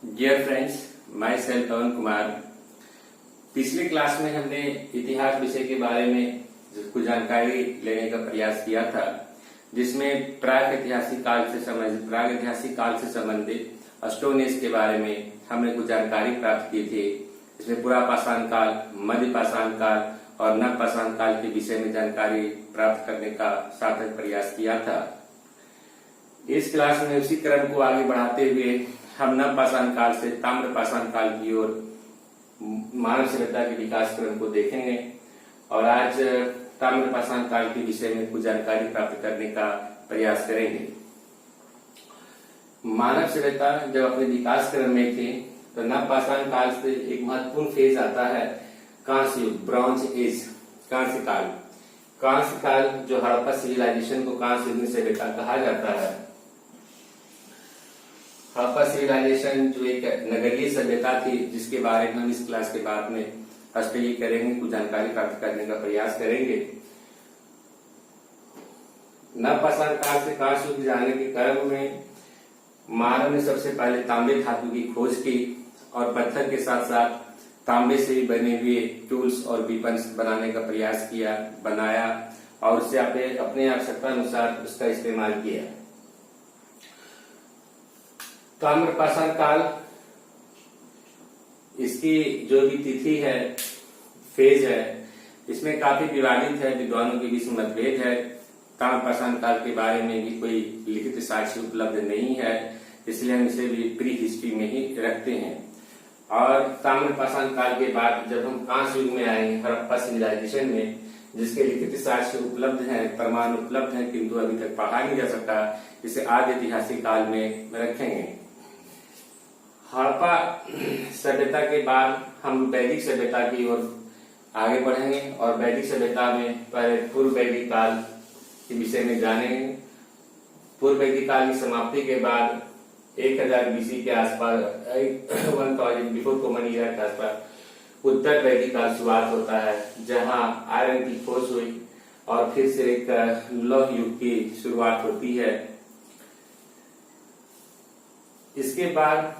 Dear friends, my self पवन कुमार। पिछले class में हमने इतिहास विषय के बारे में कुछ जानकारी लेने का प्रयास किया था, जिसमें प्रागैतिहासिक काल से संबंधित स्टोन एज के बारे में हमने कुछ जानकारी प्राप्त की थी। इसमें पुरापाषाण काल, मध्यपाषाण काल और नवपाषाण काल के विषय में जानकारी प्राप्त करने का सार्थक प्रयास किया था। इस क्लास में उसी क्रम को आगे बढ़ाते हुए हम नवपाषाण काल से ताम्रपाषाण काल की ओर मानव सभ्यता के विकास क्रम को देखेंगे और आज ताम्रपाषाण काल के विषय में कुछ जानकारी प्राप्त करने का प्रयास करेंगे। मानव सभ्यता जब अपने विकास क्रम में थी तो नवपाषाण काल से एक महत्वपूर्ण फेज आता है कांस्य युग, ब्रॉन्ज एज, कांस्य काल। कांस्य काल जो हड़प्पा सिविलाइजेशन को कांस्य युग सभ्यता कहा जाता है। हड़प्पा सिविलाइजेशन जो एक नगरीय सभ्यता थी, जिसके बारे में हम इस क्लास के बाद में स्टडी करेंगे, कुछ जानकारी प्राप्त करने का प्रयास करेंगे। नवपाषाण काल से कांस्य युग जाने के क्रम में मानव ने सबसे पहले तांबे धातु की खोज की और पत्थर के साथ साथ तांबे से ही बने हुए टूल्स और वेपन्स बनाने का प्रयास किया, बनाया और उससे अपने आवश्यकता अनुसार उसका इस्तेमाल किया। ताम्रपाषाण काल, इसकी जो भी तिथि है, फेज है, इसमें काफी विवादित है, विद्वानों के बीच मतभेद है। ताम्रपाषाण काल के बारे में भी कोई लिखित साक्ष्य उपलब्ध नहीं है, इसलिए हम इसे भी प्री हिस्ट्री में ही रखते हैं। और ताम्रपाषाण काल के बाद जब हम कांस्य युग में आएंगे, हड़प्पा सिविलाइजेशन में, जिसके लिखित साक्ष्य उपलब्ध हैं, प्रमाण उपलब्ध हैं, किंतु अभी तक पढ़ा नहीं जा सकता, इसे आदि ऐतिहासिक काल में रखेंगे। हड़प्पा सभ्यता के बाद हम वैदिक सभ्यता की ओर आगे बढ़ेंगे और वैदिक सभ्यता में पहले पूर्व वैदिक काल के विषय में जानेंगे। पूर्व वैदिक काल की समाप्ति के बाद 1000 BC के आसपास, 1000 बिफोर कॉमन ईरा के आसपास उत्तर वैदिक काल शुरुआत होता है, जहां आयरन की खोज हुई और फिर से एक लौह युग की शुरुआत होती है। इसके बाद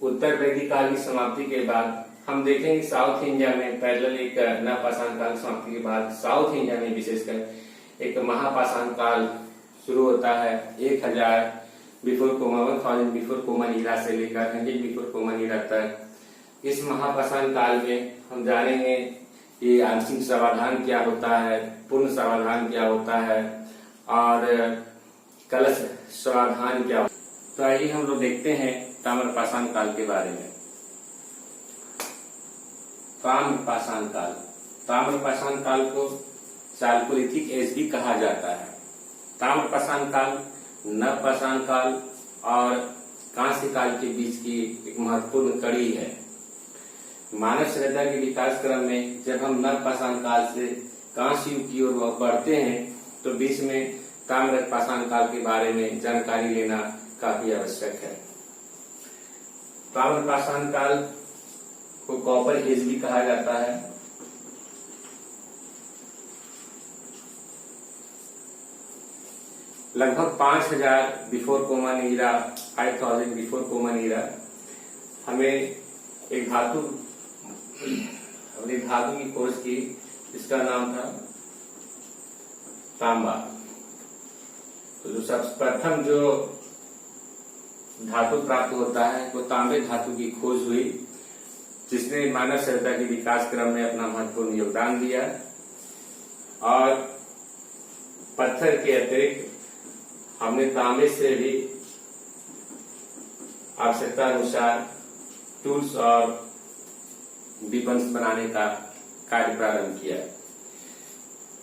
उत्तर वैदिक काल की समाप्ति के बाद हम देखेंगे साउथ इंडिया में पैरेलल एक नवपाषाण काल समाप्ति के बाद साउथ इंडिया में विशेषकर एक महापाषाण काल शुरू होता है। 1000 बिफोर कॉमन ईरा से लेकर 100 बिफोर कॉमन ईरा तक। इस महापाषाण काल में हम जानेंगे कि आंशिक समाधान क्या होता है, पूर्ण समाधान क्या होता है और कलश समाधान क्या होता है। तो आइए हम लोग देखते हैं ताम्रपाषाण काल के बारे में। ताम्रपाषाण काल, ताम्रपाषाण काल को चालकोलिथिक एज भी कहा जाता है। ताम्रपाषाण काल नवपाषाण काल और कांस्य काल के बीच की एक महत्वपूर्ण कड़ी है। मानव सभ्यता के विकास क्रम में जब हम नवपाषाण काल से कांस्य युग की ओर बढ़ते हैं तो बीच में ताम्रपाषाण काल के बारे में जानकारी लेना काफी आवश्यक है। ताम्रपाषाण काल को कॉपर एज भी कहा जाता है। लगभग 5000 before common era, 5000 before common era हमें एक धातु की खोज की, इसका नाम था तांबा। तो जो सबसे प्रथम जो धातु प्राप्त होता है वो तांबे धातु की खोज हुई, जिसने मानव सभ्यता के विकास क्रम में अपना महत्वपूर्ण योगदान दिया। और पत्थर के अतिरिक्त हमने तांबे से भी आवश्यकता अनुसार टूल्स और वेपन्स बनाने का कार्य प्रारंभ किया।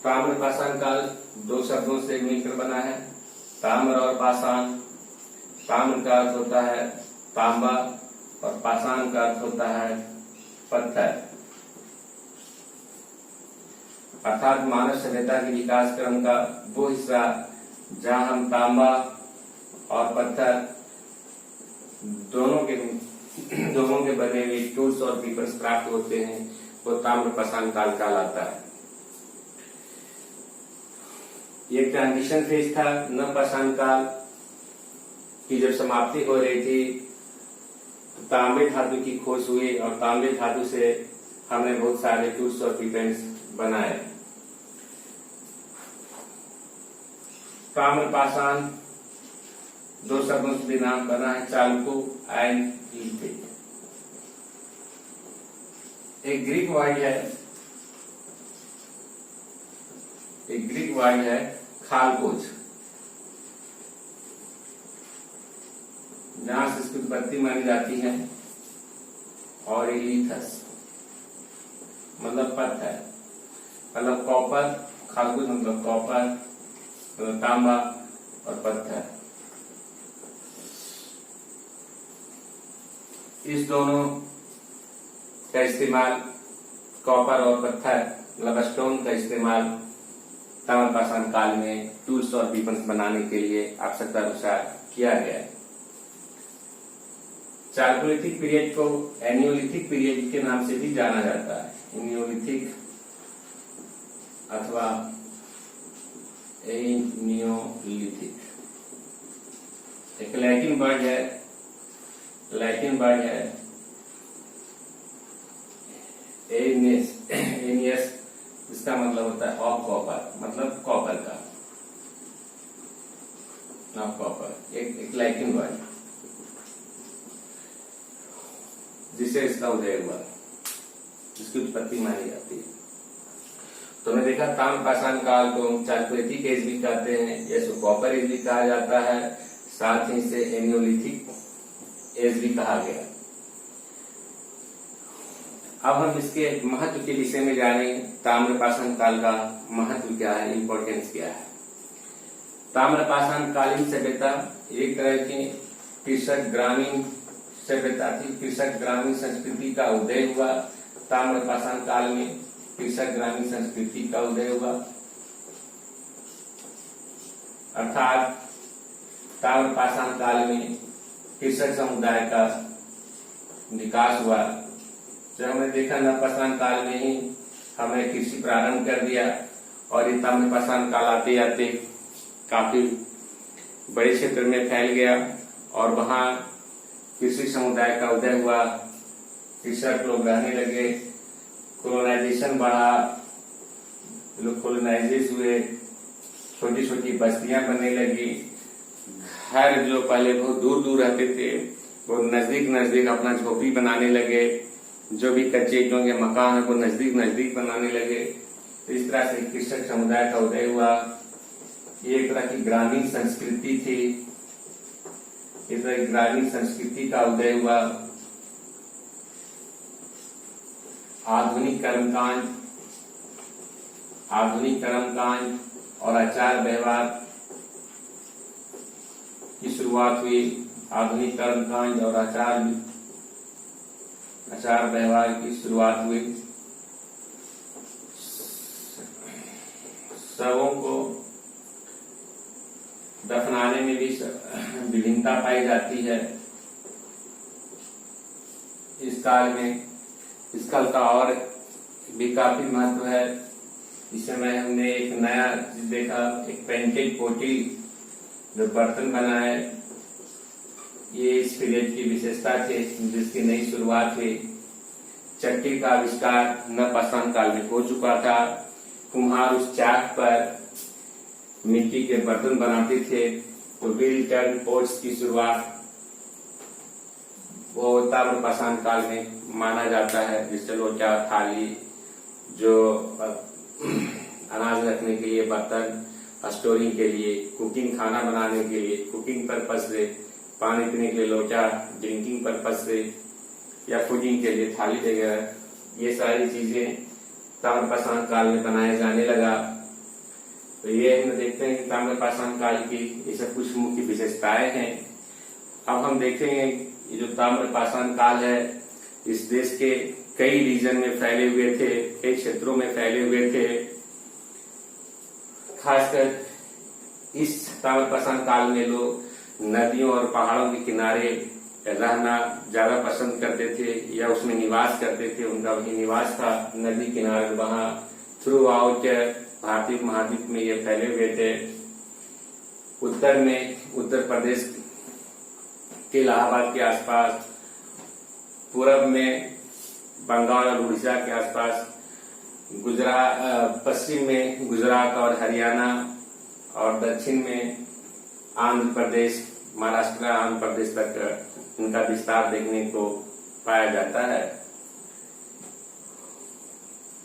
ताम्रपाषाण काल 2 शब्दों से मिलकर बना है, ताम्र और पाषाण। ताम्र का अर्थ होता है तांबा और पाषाण का अर्थ होता है पत्थर। अर्थात मानव सभ्यता के विकास क्रम का वो हिस्सा जहां हम तांबा और पत्थर दोनों के बने हुए टूल्स और वेपन्स प्राप्त होते हैं, वो ताम्रपाषाण काल कहलाता है। ये ट्रांजिशन फेज था। नवपाषाण काल की जब समाप्ति हो रही थी तांबे धातु की खोज हुई और तांबे धातु से हमने बहुत सारे टूल्स और वेपन्स बनाए। ताम्रपाषाण दो शब्दों से नाम बना है, चालको एंड लिथिक। एक ग्रीक वर्ड है खालकोज, जहां से इसकी उत्पत्ति मानी जाती है, और लिथस मतलब पत्थर, मतलब कॉपर, खालकोज मतलब कॉपर, मतलब तांबा और पत्थर। इस दोनों का इस्तेमाल, कॉपर और पत्थर मतलब स्टोन का इस्तेमाल ताम्रपाषाण काल में टूल्स और वेपन्स बनाने के लिए आवश्यकता अनुसार किया गया है। चाल्कोलिथिक पीरियड को एनियोलिथिक पीरियड के नाम से भी जाना जाता है। एनियोलिथिक अथवा एनियोलिथिक एक लैटिन वर्ड है एनियस, इसका मतलब होता है ऑफ कॉपर, मतलब कॉपर का, ऑफ कॉपर, एक लैटिन वर्ड जिससे इसका उदय हुआ, जिसकी उत्पत्ति मानी जाती है। तो हमने देखा ताम्रपाषाण काल को चाल्कोलिथिक एज भी कहते हैं, या इसको कॉपर एज भी कहा जाता है, साथ ही से एनियोलिथिक एज भी कहा गया। अब हम इसके महत्व के विषय में जानें। ताम्रपाषाण काल का महत्व क्या है, इंपॉर्टेंस क्या है। ताम्रपाषाण कालीन सभ्यता एक तरह की कृषक ग्रामीण सभ्यता थी। कृषक ग्रामीण संस्कृति का उदय हुआ ताम्रपाषाण काल में, कृषक ग्रामीण संस्कृति का उदय हुआ, अर्थात ताम्रपाषाण काल में कृषक समुदाय का विकास हुआ। जब हमने देखा नवपाषाण काल में ही हमने कृषि प्रारंभ कर दिया, और ये ताम्रपाषाण काल आते आते काफी बड़े क्षेत्र में फैल गया, और वहां कृषि समुदाय का उदय हुआ, कृषक लोग रहने लगे, कोलोनाइजेशन बढ़ा, लोग कोलोनाइजेस हुए, छोटी छोटी बस्तियां बनने लगी। घर जो पहले बहुत दूर दूर रहते थे वो नजदीक नजदीक अपना झोपड़ी बनाने लगे, जो भी कच्चे ईंटों के मकान है वो नजदीक नजदीक बनाने लगे। तो इस तरह से कृषक समुदाय का उदय हुआ। ये एक तरह की ग्रामीण संस्कृति थी, इस तरह की ग्रामीण संस्कृति का उदय हुआ। आधुनिक कर्मकांड और आचार व्यवहार की शुरुआत हुई। आधुनिक कर्मकांड और आचार व्यवहार की शुरुआत हुई। शवों को दफनाने में भी विभिन्नता पाई जाती है इस काल में। इस काल का और भी काफी महत्व है। इस समय हमने एक नया देखा, एक पेंटेड पोटी जो बर्तन बना है, ये इस पीरियड की विशेषता थी, जिसकी नई शुरुआत हुई। चक्की का आविष्कार नवपाषाण काल में हो चुका था। कुम्हार उस चाक पर मिट्टी के बर्तन बनाते थे। तो व्हील टर्न पोट्स की शुरुआत वो ताम्रपाषाण काल में माना जाता है, जिससे लोटा, थाली, जो अनाज रखने के लिए बर्तन, स्टोरिंग के लिए, कुकिंग, खाना बनाने के लिए, कुकिंग पर्पज से, पानी पीने के लिए लोटा, ड्रिंकिंग पर्पज से, या फूडिंग के लिए थाली वगैरह, ये सारी चीजें ताम्रपाषाण काल में बनाया जाने लगा। तो ये हम देखते हैं कि ताम्रपाषाण काल की ये सब कुछ मुख्य विशेषताएं हैं। अब हम देखेंगे ये जो ताम्रपाषाण काल है, इस देश के कई रीजन में फैले हुए थे, कई क्षेत्रों में फैले हुए थे। खासकर इस ताम्रपाषाण काल में लोग नदियों और पहाड़ों के किनारे रहना ज्यादा पसंद करते थे, या उसमें निवास करते थे। उनका वही निवास था, नदी किनारे। वहां थ्रू आउट भारतीय महाद्वीप में ये फैले हुए थे। उत्तर में उत्तर प्रदेश के इलाहाबाद के आसपास पूरब में बंगाल और उड़ीसा के आसपास, पश्चिम में गुजरात और हरियाणा, और दक्षिण में आंध्र प्रदेश, महाराष्ट्र, आंध्र प्रदेश तक इनका विस्तार देखने को पाया जाता है।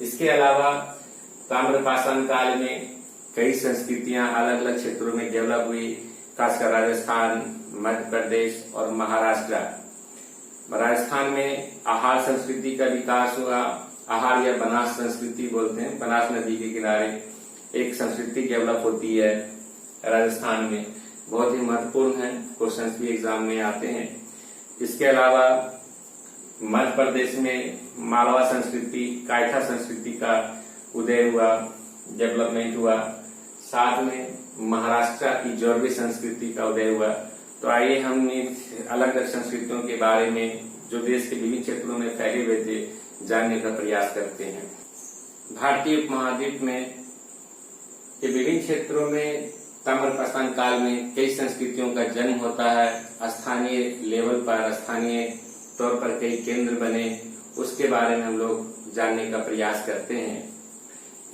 इसके अलावा ताम्रपाषाण काल में कई संस्कृतियां अलग अलग क्षेत्रों में डेवलप हुई, खासकर राजस्थान, मध्य प्रदेश और महाराष्ट्र। राजस्थान में आहार संस्कृति का विकास हुआ। आहार या बनास संस्कृति बोलते हैं। बनास नदी के किनारे एक संस्कृति डेवलप होती है राजस्थान में, बहुत ही महत्वपूर्ण है, क्वेश्चंस भी एग्जाम में आते हैं। इसके अलावा मध्य प्रदेश में मालवा संस्कृति, कायथा संस्कृति का उदय हुआ, डेवलपमेंट हुआ। साथ में महाराष्ट्र की जोरवे संस्कृति का उदय हुआ। तो आइए हम अलग अलग संस्कृतियों के बारे में जो देश के विभिन्न क्षेत्रों में फैले हुए थे जानने का प्रयास करते हैं। भारतीय उपमहाद्वीप में ये विभिन्न क्षेत्रों में ताम्रपाषाण काल में कई संस्कृतियों का जन्म होता है। स्थानीय लेवल पर, स्थानीय तौर पर कई केंद्र बने, उसके बारे में हम लोग जानने का प्रयास करते हैं।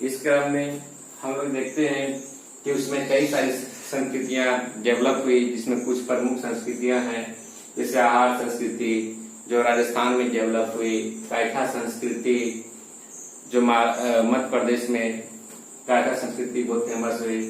इस क्रम में हम लोग देखते हैं कि उसमें कई सारी संस्कृतियां डेवलप हुई, जिसमें कुछ प्रमुख संस्कृतियां हैं, जैसे आहार संस्कृति जो राजस्थान में डेवलप हुई, कायथा संस्कृति जो मध्य प्रदेश में कायथा संस्कृति बहुत फेमस हुई,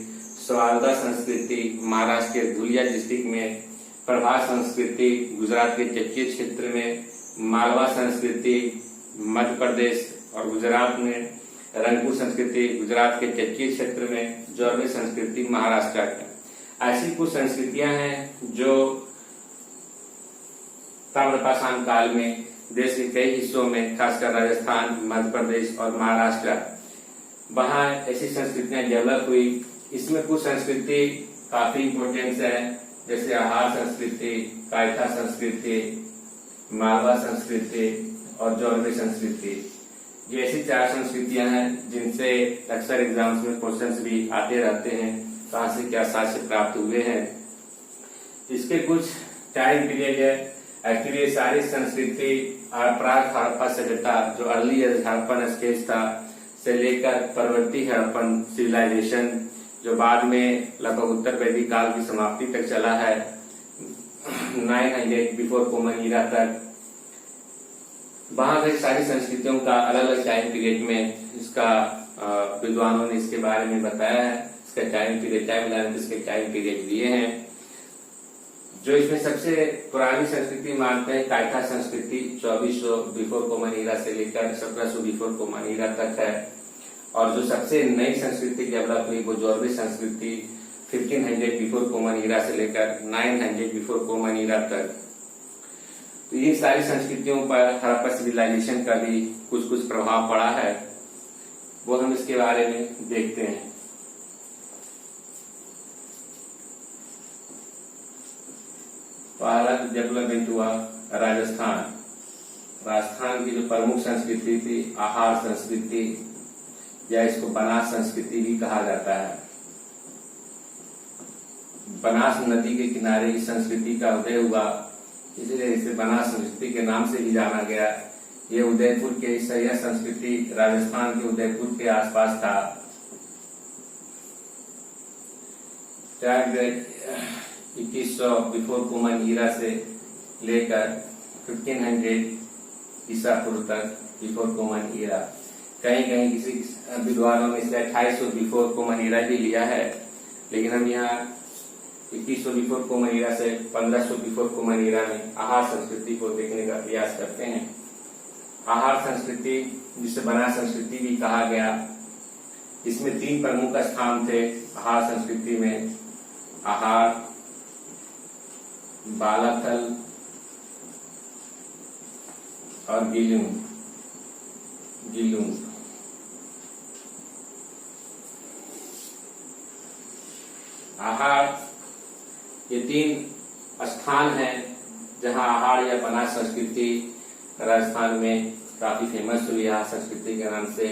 स्वालदा संस्कृति महाराष्ट्र के धुलिया डिस्ट्रिक्ट में, प्रभास संस्कृति गुजरात के चकिया क्षेत्र में, मालवा संस्कृति मध्य प्रदेश और गुजरात में, रंगपुर संस्कृति गुजरात के चकिया क्षेत्र में, जोरवे संस्कृति महाराष्ट्र के। ऐसी कुछ संस्कृतियां हैं जो ताम्रपाषाण काल में देश के कई हिस्सों में, खासकर राजस्थान, मध्य प्रदेश और महाराष्ट्र, वहां ऐसी संस्कृतियां डेवलप हुई। इसमें कुछ संस्कृति काफी इम्पोर्टेंस है, जैसे आहार संस्कृति, कायथा संस्कृति, मालवा संस्कृति और जोरवे संस्कृति। ये ऐसी 4 संस्कृतियां हैं जिनसे अक्सर एग्जाम्स में क्वेश्चंस भी आते रहते हैं, कहां से क्या साक्ष्य प्राप्त हुए हैं। इसके कुछ टाइम पीरियड है। एक्चुअली ये सारी संस्कृति प्राक हड़प्पा सभ्यता जो अर्ली हड़प्पन स्टेज था से लेकर परवर्ती हड़प्पन सिविलाइजेशन जो बाद में लगभग उत्तर वैदिक काल की समाप्ति तक चला है, 900 बिफोर कॉमन ईरा तक, वहां की सारी संस्कृतियों का अलग अलग टाइम पीरियड में इसका विद्वानों ने इसके बारे में बताया है। इसका टाइम पीरियड, टाइम लाइन, इसके टाइम पीरियड दिए हैं। जो इसमें सबसे पुरानी संस्कृति मानते हैं कायथा संस्कृति 2400 बिफोर कॉमन ईरा से लेकर 1700 बिफोर कॉमन ईरा तक है। और जो सबसे नई संस्कृति डेवलप हुई वो जोरवे संस्कृति 1500 बिफोर कॉमन ईरा से लेकर 900 बिफोर कॉमन ईरा तक। तो ये सारी संस्कृतियों पर हड़प्पा सिविलाइजेशन का भी कुछ कुछ प्रभाव पड़ा है, वो हम इसके बारे में देखते हैं। पहला डेवलपमेंट हुआ राजस्थान। राजस्थान की जो प्रमुख संस्कृति थी आहार संस्कृति, या इसको बनास संस्कृति भी कहा जाता है। बनास नदी के किनारे इस संस्कृति का उदय हुआ, इसलिए इसे बनास संस्कृति के नाम से भी जाना गया। ये उदयपुर के यह संस्कृति राजस्थान के उदयपुर के आसपास था। 2100 बिफोर कॉमन ईरा से लेकर 1500 ईसा पूर्व तक बिफोर कॉमन ईरा। कहीं कहीं किसी विद्वानों ने इसे 2800 बिफोर कॉमन ईरा भी लिया है, लेकिन हम यहाँ 2100 बिफोर कॉमन ईरा से 1500 बिफोर कॉमन ईरा में आहार संस्कृति को देखने का प्रयास करते हैं। आहार संस्कृति जिसे बनास संस्कृति भी कहा गया, इसमें 3 प्रमुख स्थान थे आहार संस्कृति में। आहार, बालाथल और गिलुंग। आहार, ये 3 स्थान हैं जहां आहार या बनास संस्कृति राजस्थान में काफी फेमस हुई आहार संस्कृति के नाम से।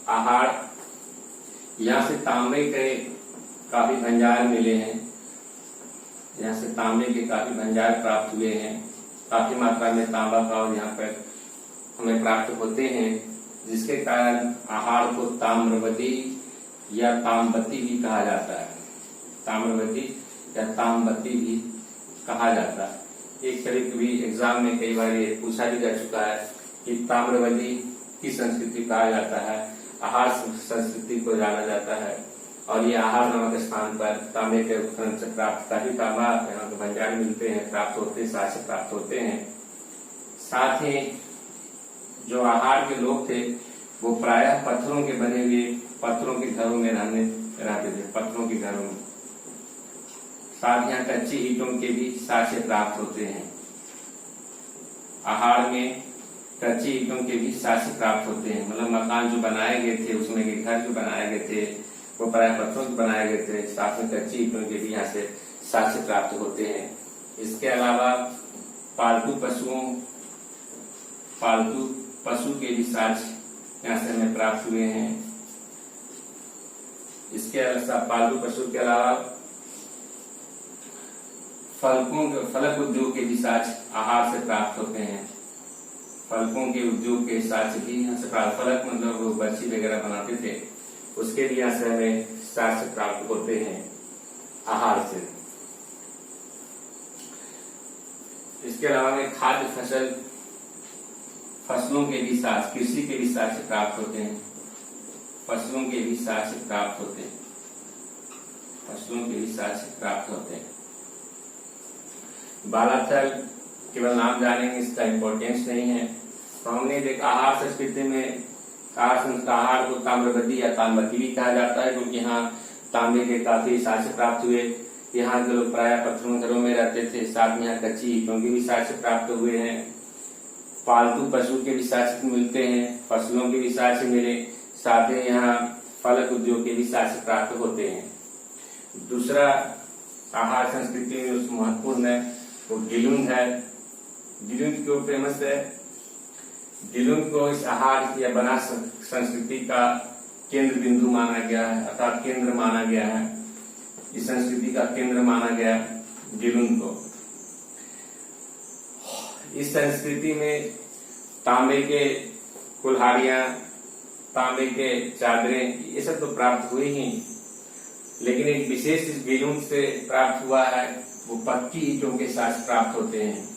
आहार, यहाँ से तांबे के काफी भंडार मिले हैं, यहाँ से तांबे के काफी भंडार प्राप्त हुए हैं काफी मात्रा में तांबा का और यहाँ पर हमें प्राप्त होते हैं, जिसके कारण आहार को ताम्रवती या ताम्बती भी कहा जाता है। ताम्रवती या ताम्बती भी कहा जाता है। एक कभी एग्जाम में कई बार ये पूछा भी जा चुका है कि ताम्रवती की संस्कृति कहा जाता है, आहार संस्कृति को जाना जाता है। और ये आहार नामक स्थान पर तांबे के उत्खनन से प्राप्त काफी तांबा यहाँ के भंडार मिलते हैं, प्राप्त होते हैं, साथ से प्राप्त होते हैं। साथ ही जो आहार के लोग थे वो प्रायः पत्थरों के बने हुए पत्थरों के घरों में रहते थे, पत्थरों के घरों में। साथ यहाँ कच्ची ईंटों के भी साक्ष्य प्राप्त होते हैं। आहार में कच्ची ईंटों के भी साक्ष्य प्राप्त होते हैं, मतलब मकान जो बनाए गए थे उसमें के घर जो बनाए गए थे वो प्रायः पत्थरों से बनाए गए थे। साथ में कच्ची ईंटों के भी यहाँ से साक्ष्य प्राप्त होते हैं। इसके अलावा पालतू पशु के भी साक्ष्य यहाँ से हमें प्राप्त हुए हैं। इसके अलावा पालतू पशु के अलावा फलक उद्योग के भी साक्ष्य आहार से प्राप्त होते हैं। फलकों के उद्योग के साक्ष्य भी यहाँ से प्राप्त, फलक मतलब वो बर्छी वगैरह बनाते थे, उसके भी यहाँ से हमें साक्ष्य प्राप्त होते हैं आहार से। इसके अलावा हमें खाद्य फसलों के भी साक्ष्य, कृषि के भी साक्ष्य प्राप्त होते हैं। फसलों के भी साक्ष्य प्राप्त होते हैं, फसलों के भी साक्ष्य प्राप्त होते हैं। बालाथल केवल नाम जानेंगे, इसका इम्पोर्टेंस नहीं है। तो हमने देखा आहार संस्कृति में आहार को ताम्रवती या ताम्बती भी कहा जाता है, क्योंकि यहाँ तांबे के काफी साक्ष्य प्राप्त हुए। यहाँ के लोग प्रायः पत्थरों घरों में रहते थे, साथ में यहाँ कच्ची ईंटों के भी साक्ष्य प्राप्त हुए हैं। पालतू पशु के भी साक्ष्य मिलते हैं, फसलों के भी साक्ष्य मिले, साथ ही यहाँ फलक उद्योग के भी साक्ष्य प्राप्त होते हैं। दूसरा आहार संस्कृति में महत्वपूर्ण है वो गिलुन है। गिलुन क्यों फेमस है? गिलुन को इस आहार या बना संस्कृति का केंद्र बिंदु माना गया है, अर्थात केंद्र माना गया है। इस संस्कृति का केंद्र माना गया गिलुन को। इस संस्कृति में तांबे के कुल्हाड़ियां, तांबे के चादरें, ये सब तो प्राप्त हुए ही, लेकिन एक विशेष इस गिलुन से प्राप्त हुआ है वो पक्की ईंटों के साक्ष्य प्राप्त होते हैं।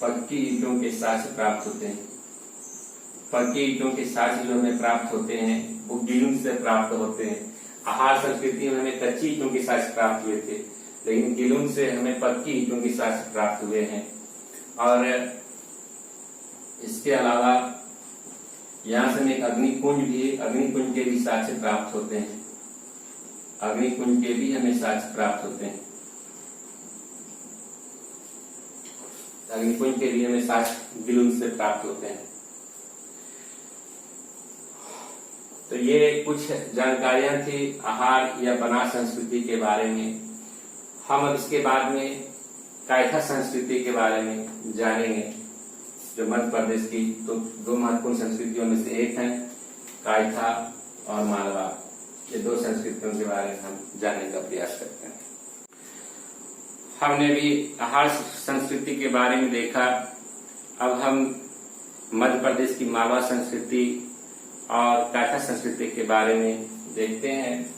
पक्की ईंटों के साक्ष्य प्राप्त होते हैं। पक्की ईंटों के साक्ष्य जो हमें प्राप्त होते हैं वो गिलुन से प्राप्त होते हैं। आहार संस्कृति में हमें कच्ची ईंटों के साक्ष्य प्राप्त हुए थे, लेकिन गिलुन से हमें पक्की ईंटों के साक्ष्य प्राप्त हुए हैं। और इसके अलावा यहाँ से हमें अग्निकुंज के भी साक्ष्य प्राप्त होते हैं। अग्निकुंज के भी हमें साक्ष्य प्राप्त होते हैं। अग्निकुंज के लिए हमें साक्ष्य गिलुन से प्राप्त होते हैं। तो ये कुछ जानकारियां थी आहार या बना संस्कृति के बारे में। हम अब इसके बाद में कायथा संस्कृति के बारे में जानेंगे, जो मध्य प्रदेश की तो दो महत्वपूर्ण संस्कृतियों में से एक है कायथा और मालवा। ये दो संस्कृतियों के बारे में हम जानने का प्रयास करते हैं। हमने भी आहार संस्कृति के बारे में देखा, अब हम मध्य प्रदेश की मालवा संस्कृति और कायथा संस्कृति के बारे में देखते हैं।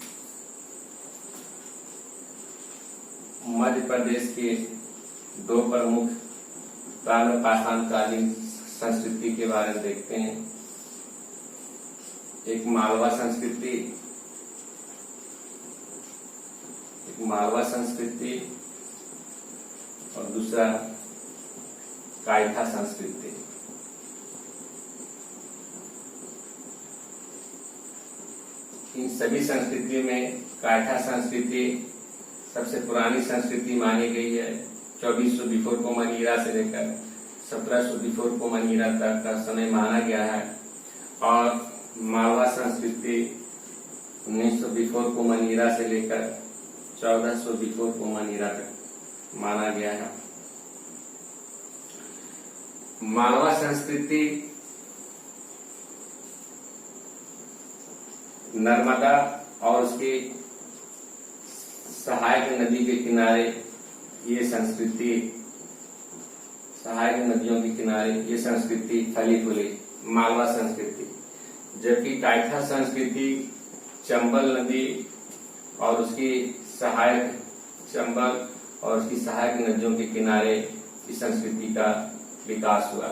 मध्य प्रदेश के दो प्रमुख ताम्रपाषाणकालीन संस्कृति के बारे में देखते हैं। एक मालवा संस्कृति और दूसरा कायथा संस्कृति। इन सभी संस्कृतियों में कायथा संस्कृति सबसे पुरानी संस्कृति मानी गई है। 2400 बिफोर कॉमन ईरा से लेकर 1700 बिफोर कॉमन ईरा तक का समय माना गया है। और मालवा संस्कृति 1900 बिफोर कॉमन ईरा से लेकर 1400 बिफोर कॉमन ईरा तक माना गया है। मालवा संस्कृति नर्मदा और उसके सहायक नदी के किनारे ये संस्कृति सहायक नदियों के किनारे, ये संस्कृति फली फूली मालवा संस्कृति। जबकि कायथा संस्कृति चंबल नदी और उसकी सहायक चंबल और उसकी सहायक नदियों के किनारे इस संस्कृति का विकास हुआ।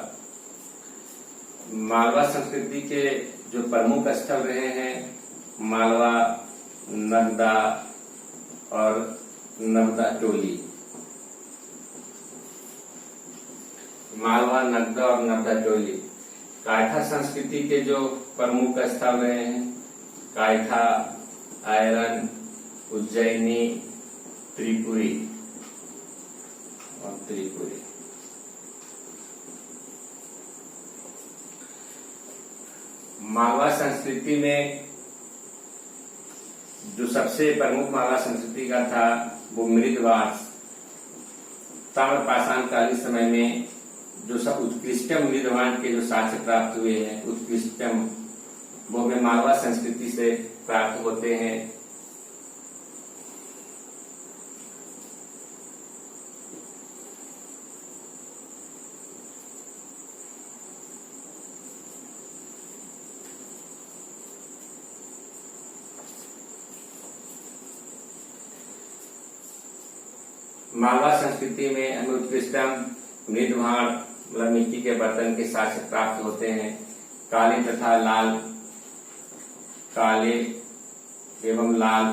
मालवा संस्कृति के जो प्रमुख स्थल रहे हैं मालवा, नर्मदा और नर्मदा टोली। मालवा, नर्मदा और नर्मदा टोली। कायथा संस्कृति के जो प्रमुख स्थल रहे हैं कायथा, आयरन, उज्जैनी, त्रिपुरी और त्रिपुरी। मालवा संस्कृति में जो सबसे प्रमुख मालवा संस्कृति का था वो मृदवास। ताम्रपाषाण कालीन समय में जो सब उत्कृष्टम मृदवान के जो साक्ष्य प्राप्त हुए हैं, उत्कृष्टम वो हमें मालवा संस्कृति से प्राप्त होते हैं। मालवा संस्कृति में हमें उत्कृष्टम मृदभाण मतलब मिट्टी के बर्तन के साक्ष्य प्राप्त होते हैं। काले तथा लाल, काले एवं लाल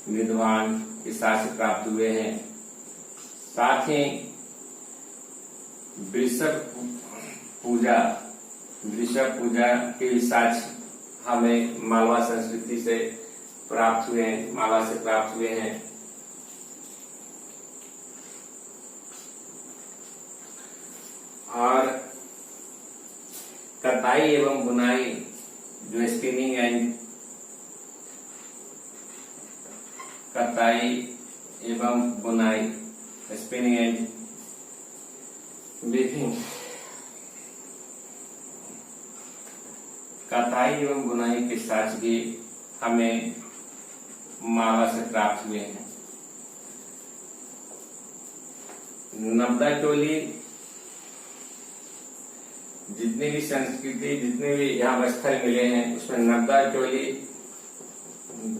मृदभाण के साक्ष्य प्राप्त हुए हैं। साथ ही वृषभ पूजा के भी साक्ष्य हमें मालवा संस्कृति से प्राप्त हुए हैं, मालवा से प्राप्त हुए हैं। और कताई एवं बुनाई जो स्पिनिंग एंड कताई एवं बुनाई स्पिनिंग एंड वीविंग, कताई एवं बुनाई के साक्ष्य भी हमें मालवा से प्राप्त हुए हैं। नर्मदा टोली जितनी भी संस्कृति, जितने भी यहाँ स्थल मिले हैं उसमें नर्मदा टोली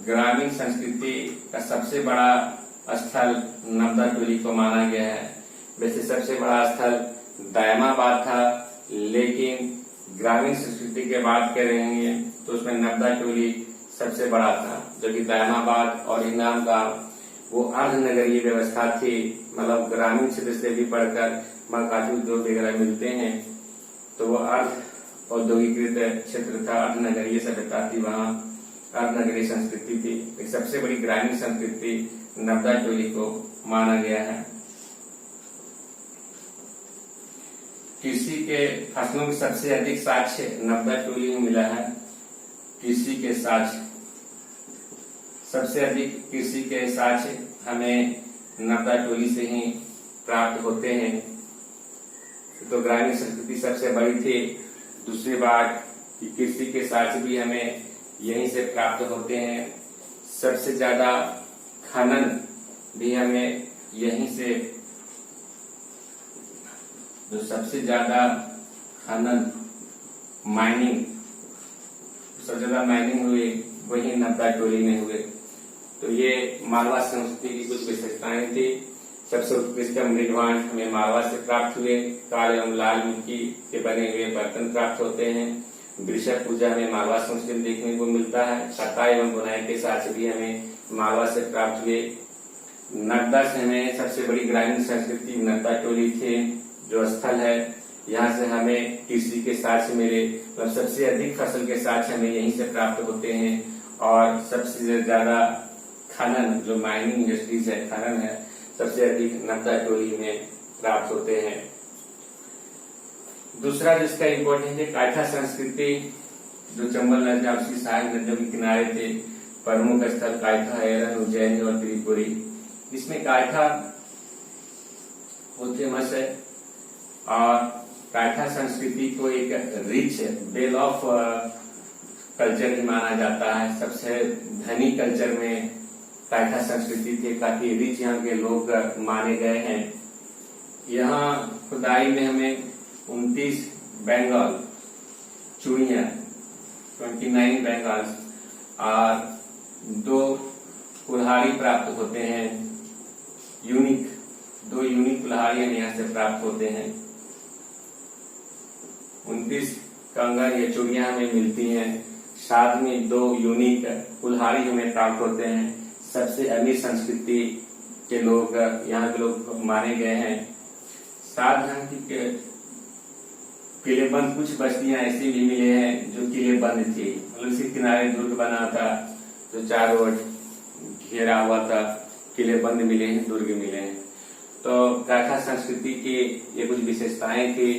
ग्रामीण संस्कृति का सबसे बड़ा स्थल नर्मदा टोली को माना गया है। वैसे सबसे बड़ा स्थल दायमाबाद था, लेकिन ग्रामीण संस्कृति की बात करेंगे तो उसमें नर्मदा टोली सबसे बड़ा था। जो कि दायमाबाद और इनाम गांव वो अर्धनगरीय व्यवस्था थी, मतलब ग्रामीण क्षेत्र से भी बढ़कर वहाँ काफी उद्योग वगैरह मिलते हैं, तो वो अर्ध औद्योगिकृत क्षेत्र था, अर्धनगरीय सभ्यता थी, वहाँ अर्धनगरीय संस्कृति थी। सबसे बड़ी ग्रामीण संस्कृति नर्मदा टोली को माना गया है। कृषि के फसलों के सबसे अधिक साक्ष्य नर्मदा टोली में मिला है। कृषि के साक्ष्य सबसे अधिक कृषि के साक्ष्य हमें नर्मदा टोली से ही प्राप्त होते हैं। तो ग्रामीण संस्कृति सबसे बड़ी थी। दूसरी बात कि कृषि के साक्ष्य भी हमें यहीं से प्राप्त होते हैं। सबसे ज्यादा खनन भी हमें यहीं से, जो सबसे ज्यादा खनन माइनिंग, सबसे ज्यादा माइनिंग हुई वही नर्मदा टोली में हुए। तो ये मालवा संस्कृति की कुछ विशेषताएं थी। सबसे उत्कृष्ट मृदवान हमें मालवा से प्राप्त हुए। काले एवं लाल मिट्टी के बने हुए बर्तन प्राप्त होते हैं। वृषभ पूजा में मालवा संस्कृति देखने को मिलता है। कताई एवं बुनाई के साक्ष्य भी हमें मालवा से प्राप्त हुए। नर्मदा से हमें सबसे बड़ी ग्रामीण संस्कृति नर्मदा टोली थे जो स्थल है, यहाँ से हमें कृषि के साक्ष्य मिले। मतलब सबसे अधिक फसल के साक्ष्य हमें यहीं से प्राप्त होते हैं। और सबसे ज्यादा खनन, जो माइनिंग इंडस्ट्रीज है, खनन है, सबसे अधिक नर्मदा टोली में प्राप्त होते हैं। दूसरा जिसका इम्पोर्टेंट है कायथा संस्कृति, जो चंबल नदी और उसकी सहायक नदियों के किनारे थे। प्रमुख स्थल कायथा, आयरन, उज्जैनी और त्रिपुरी। इसमें कायथा बहुत फेमस है और कायथा संस्कृति को एक रिच बेल ऑफ कल्चर ही माना जाता है। सबसे धनी कल्चर में कायथा संस्कृति थे, काफी रिच यहाँ के लोग माने गए हैं। यहाँ खुदाई में हमें 29 बेंगल चूड़ियां 29 बेंगल्स और 2 कुल्हाड़ी प्राप्त होते हैं। दो यूनिक कुल्हाड़ियां यहाँ से प्राप्त होते हैं। 29 कंगन या चूड़ियां हमें मिलती हैं, साथ में 2 यूनिक कुल्हाड़ी हमें प्राप्त होते हैं। सबसे अमीर संस्कृति के लोग यहाँ के लोग माने गए हैं। साथ यहाँ की किलेबंद कुछ बस्तियां ऐसी भी मिले हैं जो किलेबंद थी, मतलब इसी किनारे दुर्ग बना था जो चारों ओर घेरा हुआ था। किलेबंद मिले हैं, दुर्ग मिले हैं। तो कायथा संस्कृति की ये कुछ विशेषताएं थी।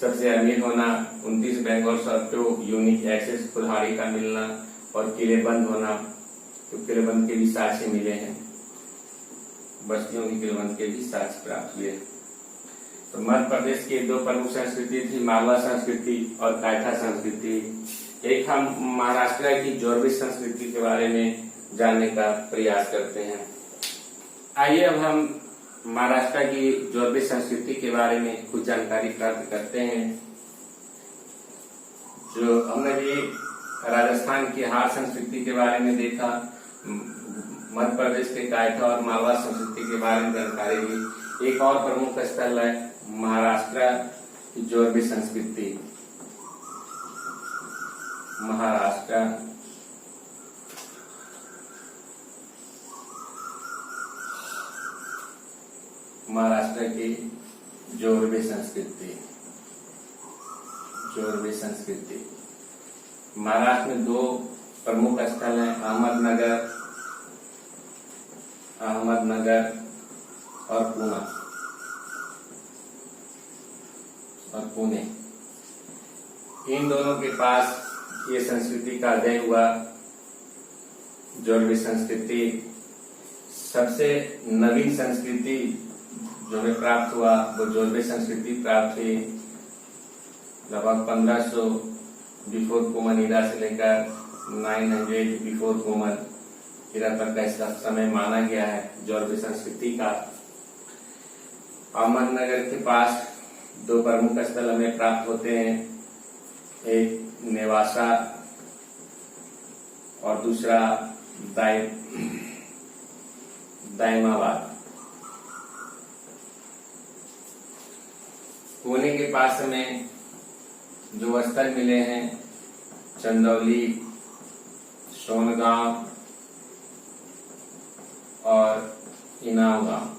सबसे अमीर होना, 29 बेंगल्स और 2 यूनिक एक्सेस कुल्हाड़ी का मिलना और किलेबंद होना, तो किलेबंद के भी साक्ष्य मिले हैं। बस्तियों की किलेबंद के भी साक्ष्य प्राप्त हुए। तो मध्य प्रदेश की 2 प्रमुख संस्कृति थी, मालवा संस्कृति और कायथा संस्कृति। एक हम महाराष्ट्र की जोरबी संस्कृति के बारे में जानने का प्रयास करते हैं। आइए अब हम महाराष्ट्र की जोरबी संस्कृति के बारे में कुछ जानकारी प्राप्त करते हैं। जो हमने भी राजस्थान की हार संस्कृति के बारे में देखा, मध्य प्रदेश के कायथा और मालवा संस्कृति के बारे में जानकारी ली। एक और प्रमुख स्थल है महाराष्ट्र की जोरबी संस्कृति। महाराष्ट्र की जोरबी संस्कृति। महाराष्ट्र में 2 प्रमुख स्थल हैं, अहमदनगर और पुणे। इन दोनों के पास ये संस्कृति का उदय हुआ, जोरबी संस्कृति। सबसे नवीन संस्कृति जो हमें प्राप्त हुआ वो जोरबी संस्कृति प्राप्त हुई लगभग 1500 बिफोर कॉमन ईरा से लेकर 900 बिफोर कॉमन ईरा तक का इसका समय माना गया है जोरबी संस्कृति का। अहमदनगर के पास 2 प्रमुख स्थल हमें प्राप्त होते हैं, एक नेवासा और दूसरा दायमाबाद। पुणे के पास हमें जो स्थल मिले हैं, चंदौली, सोनगांव और इनाम गांव।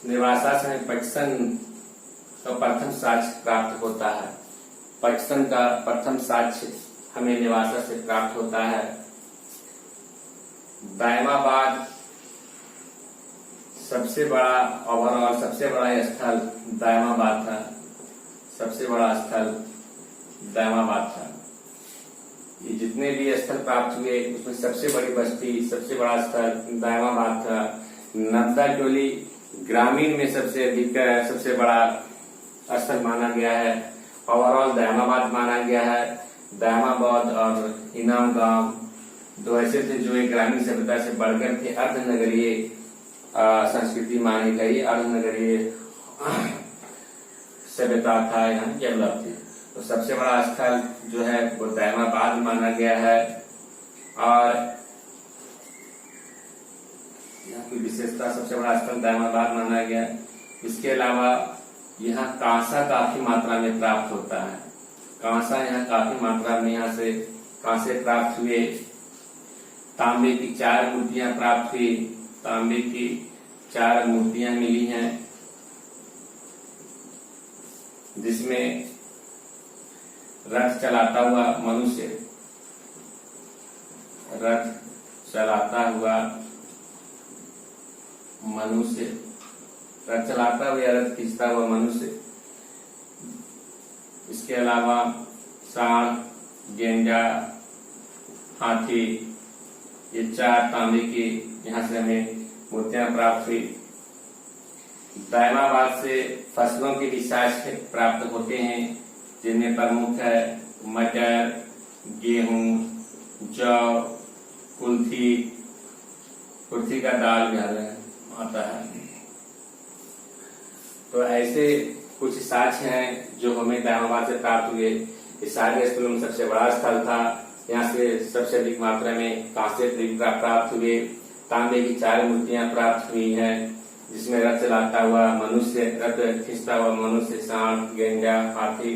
नेवासा से पटसन का प्रथम साक्ष्य प्राप्त होता है। पटसन का प्रथम साक्ष्य हमें नेवासा से प्राप्त होता है। दायमाबाद सबसे बड़ा ओवरऑल सबसे बड़ा स्थल दायमाबाद था। सबसे बड़ा स्थल दायमाबाद था। ये जितने भी स्थल प्राप्त हुए उसमें सबसे बड़ी बस्ती, सबसे बड़ा स्थल दायमाबाद था। नब्दा टोली ग्रामीण में सबसे बड़ा स्थल माना गया है। ओवरऑल दायमाबाद माना गया है। दायमाबाद और इनाम गांव 2 ऐसे थे जो एक ग्रामीण सभ्यता से बढ़कर के अर्धनगरीय संस्कृति मानी गई। अर्धनगरीय सभ्यता था यहाँ डेवलप थी। तो सबसे बड़ा स्थल जो है वो दायमाबाद माना गया है। और यहाँ की विशेषता सबसे बड़ा स्थल दायमाबाद माना गया। इसके अलावा यहाँ कांसा काफी मात्रा में प्राप्त होता है। कांसा यहाँ काफी मात्रा में यहाँ से कांसे प्राप्त हुए। तांबे की 4 मूर्तियां प्राप्त हुई। तांबे की 4 मूर्तियां मिली हैं, जिसमें रथ चलाता हुआ मनुष्य, रथ चलाता हुआ या रथ खींचता हुआ मनुष्य। इसके अलावा सांड, गेंडा, हाथी, ये 4 तांबे की यहाँ से हमें मूर्तियां प्राप्त हुई। दायमाबाद से फसलों के भी साक्ष्य प्राप्त होते हैं, जिनमें प्रमुख है मटर, गेहूं, जौ, कुल्थी का दाल भी आता है। तो ऐसे कुछ साक्ष्य हैं जो हमें दायमाबाद से प्राप्त हुए। इस सारे स्थलों में सबसे बड़ा स्थल था। यहाँ से सबसे अधिक मात्रा में कांस्य प्राप्त हुए। तांबे की 4 मूर्तियां प्राप्त हुई हैं, जिसमें रथ चलाता हुआ मनुष्य, रथ खींचता हुआ मनुष्य, सांड, गेंडा, हाथी।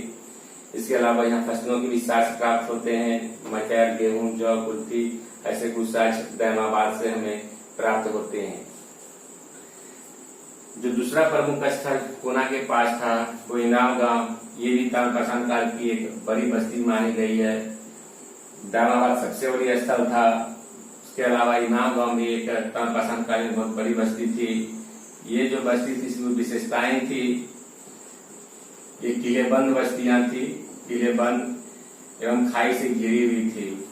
इसके अलावा यहाँ फसलों के भी साक्ष्य प्राप्त होते हैं, मटर, गेहूं, जौ, कुल्थी, ऐसे कुछ साक्ष्य दायमाबाद से हमें प्राप्त होते हैं। जो दूसरा प्रमुख स्थल कोना के पास था वो इनाम गांव, ये भी ताम्रपाषाण काल की एक बड़ी बस्ती मानी गई है। दायमाबाद सबसे बड़ी स्थल था। उसके अलावा इनाम गांव भी एक ताम्रपाषाण काल में बहुत बड़ी बस्ती थी। ये जो बस्ती थी इसमें विशेषताएं थी। ये किलेबंद बस्तियां थी, किलेबंद एवं खाई से घिरी हुई थी।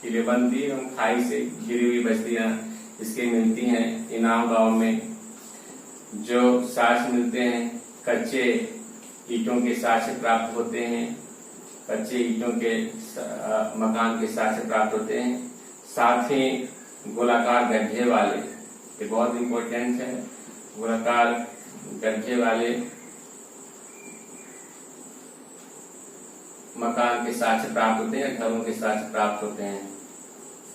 किलेबंदी एवं खाई से घिरी हुई बस्तियां इसके मिलती हैं इनाम गांव में। जो साक्ष्य मिलते हैं, कच्चे ईंटों के साक्ष्य प्राप्त होते हैं, कच्चे ईंटों के मकान के साक्ष्य प्राप्त होते हैं। साथ ही गोलाकार गड्ढे वाले, ये बहुत इम्पोर्टेंट है, गोलाकार गड्ढे वाले मकान के साक्ष्य प्राप्त होते हैं, घरों के साक्ष्य प्राप्त होते हैं,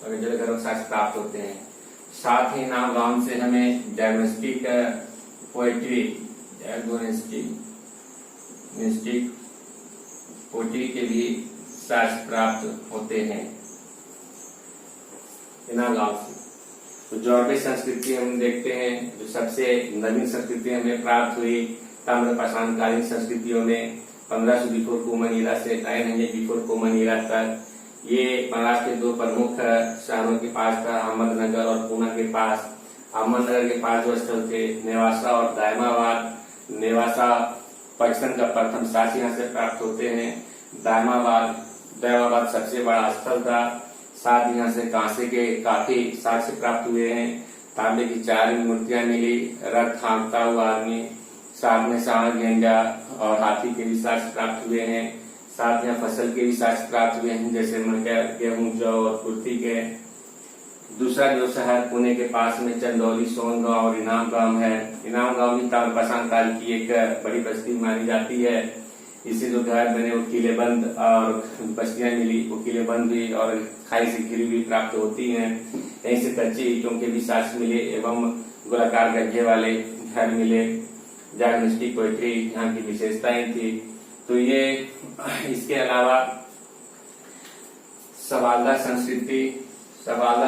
घरों के साक्ष्य प्राप्त होते हैं। साथ ही नाम गांव से हमें डायग्नोस्टिक पोएट्री, पोएट्री के भी साक्ष्य प्राप्त होते हैं इनाम गांव से। तो जॉर्बे संस्कृति हम देखते हैं, जो सबसे नवीन संस्कृति हमें प्राप्त हुई ताम्रपाषाण कालीन संस्कृतियों में 1500 बिफोर कॉमन इरा से 900 बिफोर कॉमन इरा तक। ये महाराष्ट्र के 2 प्रमुख शहरों के पास था, अहमदनगर और पूना के पास। अहमदनगर के पास जो स्थल थे नेवासा और दायमाबाद। नेवासा पाकिस्तान का प्रथम साक्ष्य यहाँ से प्राप्त होते हैं। दायमाबाद सबसे बड़ा स्थल था। साथ ही यहाँ से कांसे के काफी साक्ष्य प्राप्त हुए हैं। तांबे की 4 मूर्तियां मिली, रथ हाँकता हुआ आदमी, साथ में सांड, गेंडा और हाथी के भी साक्ष्य प्राप्त हुए हैं। साथ यहाँ फसल के भी साक्ष्य प्राप्त हुए हैं, जैसे मटर, गेहूं, जौ और कुल्थी के। दूसरा जो शहर पुणे के पास में चंदौली, सोनगांव और इनाम गांव है। इनाम गांव भी ताम्रपाषाण काल की एक बड़ी बस्ती मानी जाती है। इससे जो घर बने वो किलेबंद और बस्तियां मिली, वो किलेबंद भी और खाई से घिरी हुई प्राप्त होती हैं। यहीं से कच्चे ईंटों के भी साक्ष्य मिले एवं गोलाकार गड्ढे वाले घर मिले। डायग्नोस्टिक पोएट्री यहाँ की विशेषताएं थी। तो ये इसके अलावा सवालदा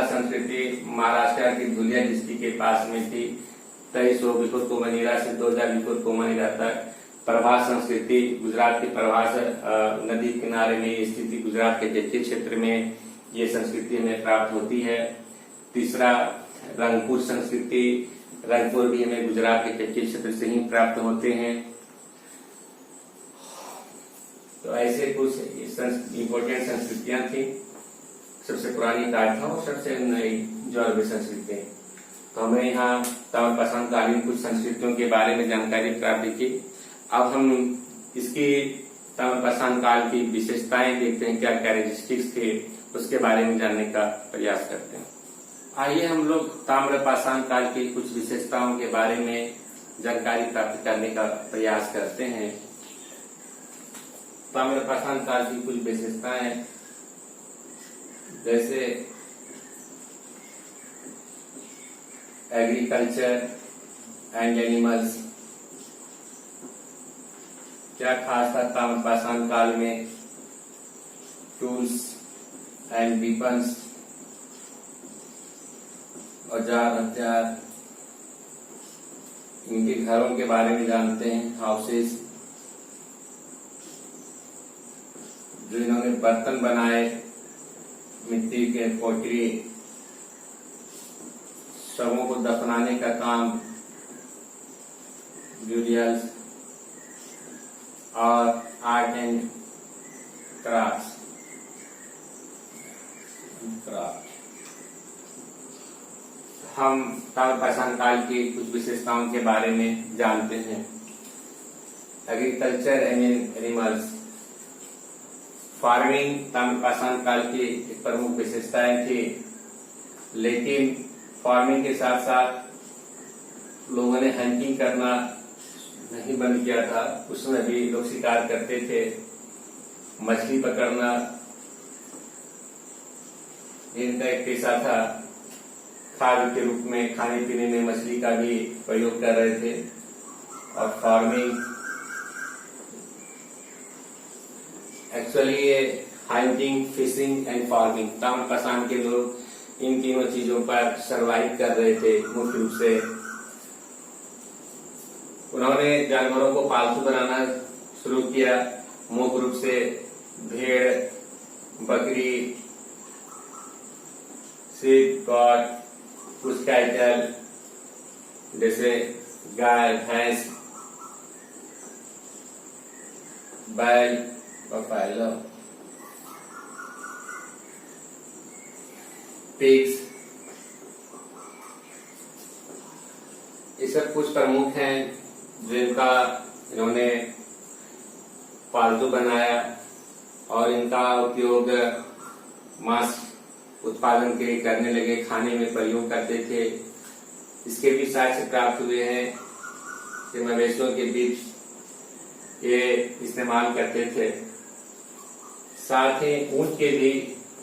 संस्कृति महाराष्ट्र की धुलिया डिस्ट्रिक्ट के पास में थी। 2300 बिफोर कॉमन इरा से 2000 बिफोर कॉमन इरा तक। प्रभास संस्कृति गुजरात के प्रभास नदी किनारे में स्थित गुजरात के जैसे क्षेत्र में ये संस्कृति हमें प्राप्त होती है। तीसरा रंगपुर संस्कृति, रंगपुर भी हमें गुजरात के कच्चे क्षेत्र से ही प्राप्त होते हैं। तो ऐसे कुछ इम्पोर्टेंट संस्कृतियां थी, सबसे पुरानी गाथा और सबसे नई जॉर्बे संस्कृति। तो हमें यहाँ ताम्रपाषाण कालीन कुछ संस्कृतियों के बारे में जानकारी प्राप्त की। अब हम इसकी ताम्रपाषाण काल की विशेषताएं देखते हैं, क्या कैरेक्टरिस्टिक्स थे, उसके बारे में जानने का प्रयास करते हैं। आइए हम लोग ताम्रपाषाण काल की कुछ विशेषताओं के बारे में जानकारी प्राप्त करने का प्रयास करते हैं। ताम्रपाषाण काल की कुछ विशेषताएं, जैसे एग्रीकल्चर एंड एनिमल्स। क्या खास था ताम्रपाषाण काल में? टूल्स एंड वीपन्स, औजार हथियार। इनके घरों के बारे में जानते हैं, हाउसेस। जो इन्होंने बर्तन बनाए, मिट्टी के पोटरी, शवों को दफनाने का काम, ब्यूरियल्स, और आर्ट एंड क्राफ्ट। हम ताम्रपाषाण काल की कुछ विशेषताओं के बारे में जानते हैं। एग्रीकल्चर एंड एनिमल्स फार्मिंग ताम्रपाषाण काल की एक प्रमुख विशेषताएं थी, लेकिन फार्मिंग के साथ साथ लोगों ने हंटिंग करना नहीं बंद किया था। उसमें भी लोग शिकार करते थे, मछली पकड़ना इनका एक पेशा था। खाद्य के रूप में खाने पीने में मछली का भी प्रयोग कर रहे थे। और फार्मिंग एक्चुअली ये हंटिंग, फिशिंग एंड फार्मिंग, ताम्रपाषाण के लोग इन तीनों चीजों पर सर्वाइव कर रहे थे मुख्य रूप से। उन्होंने जानवरों को पालतू बनाना शुरू किया, मुख्य रूप से भेड़, बकरी, शीप, गॉड, कुछ कैटल जैसे गाय, भैंस, बैल, बफेलो, पिग्स, ये सब कुछ प्रमुख हैं जिनका इन्होंने पालतू बनाया और इनका उपयोग मांस उत्पादन के लिए करने लगे, खाने में प्रयोग करते थे। इसके भी साक्ष्य प्राप्त हुए हैं कि मवेशियों के बीच ये इस्तेमाल करते थे। साथ ही ऊंट के भी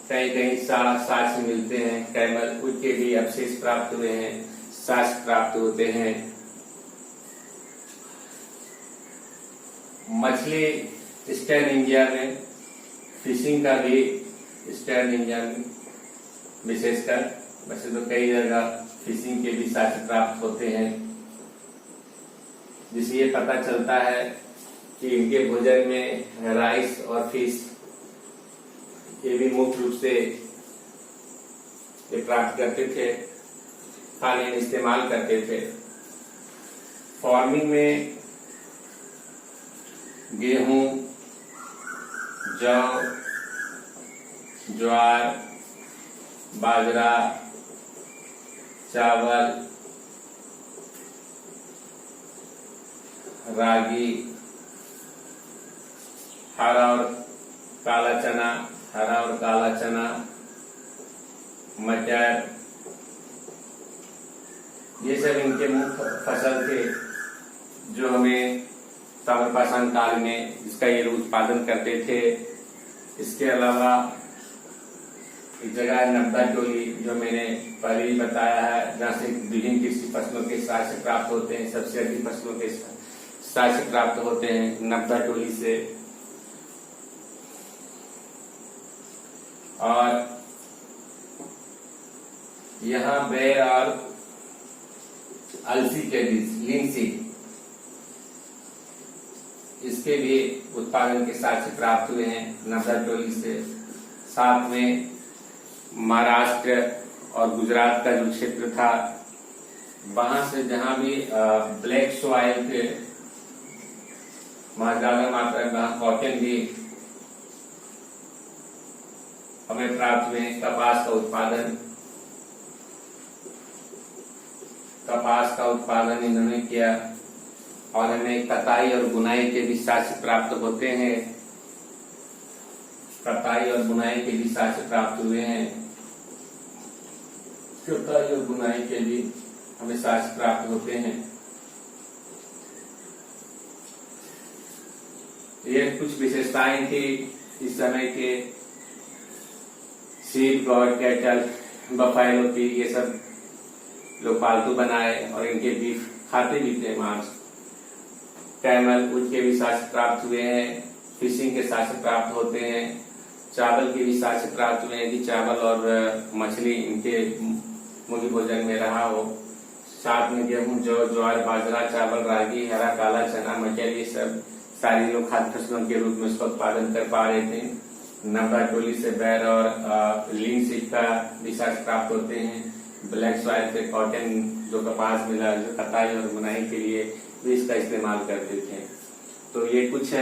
कहीं कहीं साक्ष्य मिलते हैं। कैमल, ऊंट के भी अवशेष प्राप्त हुए हैं, साक्ष्य प्राप्त होते हैं। मछली ईस्टर्न इंडिया में, फिशिंग का भी ईस्टर्न इंडिया में विशेषकर, वैसे तो कई जगह फिशिंग के भी साक्ष्य प्राप्त होते हैं, जिससे ये पता चलता है कि इनके भोजन में राइस और फिश ये भी मुख्य रूप से ये प्राप्त करते थे, खाने में इस्तेमाल करते थे। फार्मिंग में गेहूं, जौ, ज्वार, बाजरा, चावल, रागी, हरा और काला चना, मटर, ये सब इनके मुख्य फसल थे जो हमें ताम्रपाषाण काल में इसका ये उत्पादन करते थे। इसके अलावा एक जगह है नब्दा टोली, जो मैंने पहले ही बताया है, जहाँ से विभिन्न कृषि फसलों के साक्ष्य प्राप्त होते हैं। सबसे अधिक फसलों के साक्ष्य प्राप्त होते हैं नब्दा टोली से। और यहाँ बेर और अलसी के बीज, लिंसीड, इसके भी उत्पादन के साक्ष्य प्राप्त हुए हैं नब्दा टोली से। साथ में महाराष्ट्र और गुजरात का जो क्षेत्र था, वहां से जहां भी ब्लैक सॉइल थे, वहां ज्यादा मात्रा में कॉटन भी हमें प्राप्त हुए। कपास का उत्पादन इन्होंने किया और हमें कताई और बुनाई के भी साक्ष्य प्राप्त होते हैं। कताई और बुनाई के भी साक्ष्य प्राप्त हुए हैं। कताई और बुनाई के भी हमें साक्ष्य प्राप्त होते हैं। ये कुछ विशेषताएं थी इस समय के। Sheep, God, cattle, buffalo, pig, ये सब लोग पालतू बनाए और इनके बीफ खाते भी थे, मांस। कैमल, उनके भी साक्ष्य प्राप्त हुए हैं। फिशिंग के साक्ष्य प्राप्त होते हैं। चावल के भी साक्ष्य प्राप्त हुए हैं कि चावल और मछली इनके मुख्य भोजन में रहा हो। साथ में गेहूं, जौ, ज्वार, बाजरा, चावल, रागी, हरा, काला चना, मटर, ये सब सारी लोग खाद्य फसलों के रूप में इसका उत्पादन कर पा रहे थे। नब्दा टोली से बैर और लिंसीड का भी साक्ष्य प्राप्त होते हैं। ब्लैक सॉइल से कॉटन, जो कपास मिला, जो कताई और बुनाई के लिए भी इसका इस्तेमाल करते थे। तो ये कुछ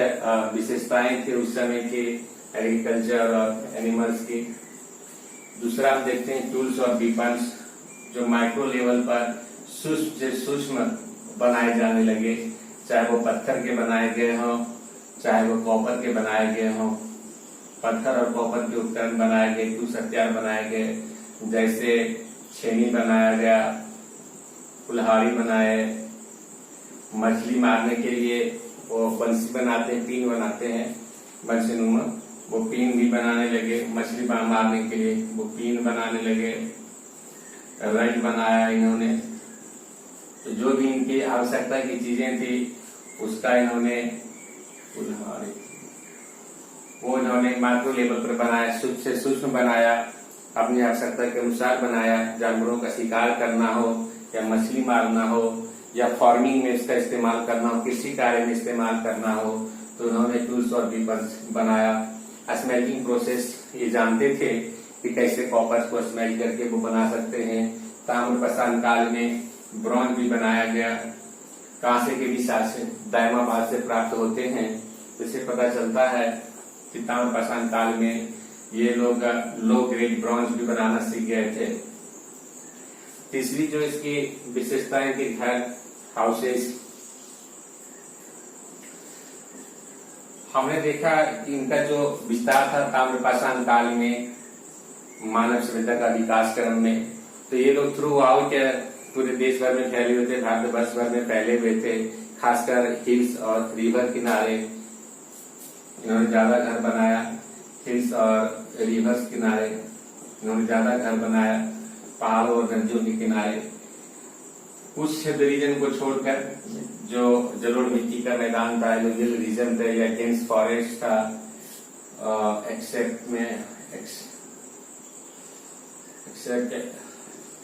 विशेषताएं थे उस समय के एग्रीकल्चर और एनिमल्स की। दूसरा आप देखते हैं टूल्स और वीपन्स, जो माइक्रो लेवल पर सूक्ष्म से सूक्ष्म बनाए जाने लगे, चाहे वो पत्थर के बनाए गए हों, चाहे वो कॉपर के बनाए गए हों। पत्थर और कॉपर के उपकरण बनाए गए, कुछ हथियार बनाए गए, जैसे छेनी बनाया गया, कुल्हाड़ी बनाए, मछली मारने के लिए वो बंसी बनाते हैं, पीन बनाते हैं बंसी नुमा, वो पीन भी बनाने लगे। मछली मारने के लिए वो पीन बनाने लगे, रड बनाया इन्होंने। तो जो भी इनकी आवश्यकता की चीजें थी उसका इन्होंने वो इन्होंने माइक्रो लेवल पर बनाया, सूक्ष्म से सूक्ष्म बनाया, अपनी आवश्यकता के अनुसार बनाया। जानवरों का शिकार करना हो या मछली मारना हो या फार्मिंग में इसका इस्तेमाल करना हो, कृषि कार्य में इस्तेमाल करना हो, तो उन्होंने टूल्स और वेपन्स बनाया। स्मेल्टिंग प्रोसेस ये जानते थे कि कैसे कॉपर को स्मेल्ट करके वो बना सकते हैं। ताम्रपाषाण काल में ब्रॉन्ज भी बनाया गया। कांसे के भी साक्ष्य दायमाबाद से प्राप्त होते हैं। इससे पता चलता है कि ताम्रपाषाण काल में ये लोग लो ग्रेड ब्रॉन्ज भी बनाना सीख गए थे। तीसरी जो इसकी विशेषताएं थी, घर हाउसेस, हमने देखा कि इनका जो विस्तार था ताम्रपाषाण काल में मानव सभ्यता का विकास क्रम में, तो ये लोग थ्रू आउट पूरे देश भर में फैले हुए थे, भारतवर्ष भर में फैले हुए थे। खासकर हिल्स और रिवर किनारे इन्होंने ज्यादा घर बनाया। हिल्स और रिवर्स किनारे इन्होंने ज्यादा घर बनाया, पहाड़ों और नदियों के किनारे। कुछ क्षेत्र रीजन को छोड़कर जो जलोढ़ मिट्टी का मैदान था, एलुवियल रीजन था या डेंस फॉरेस्ट था, एक्सेप्ट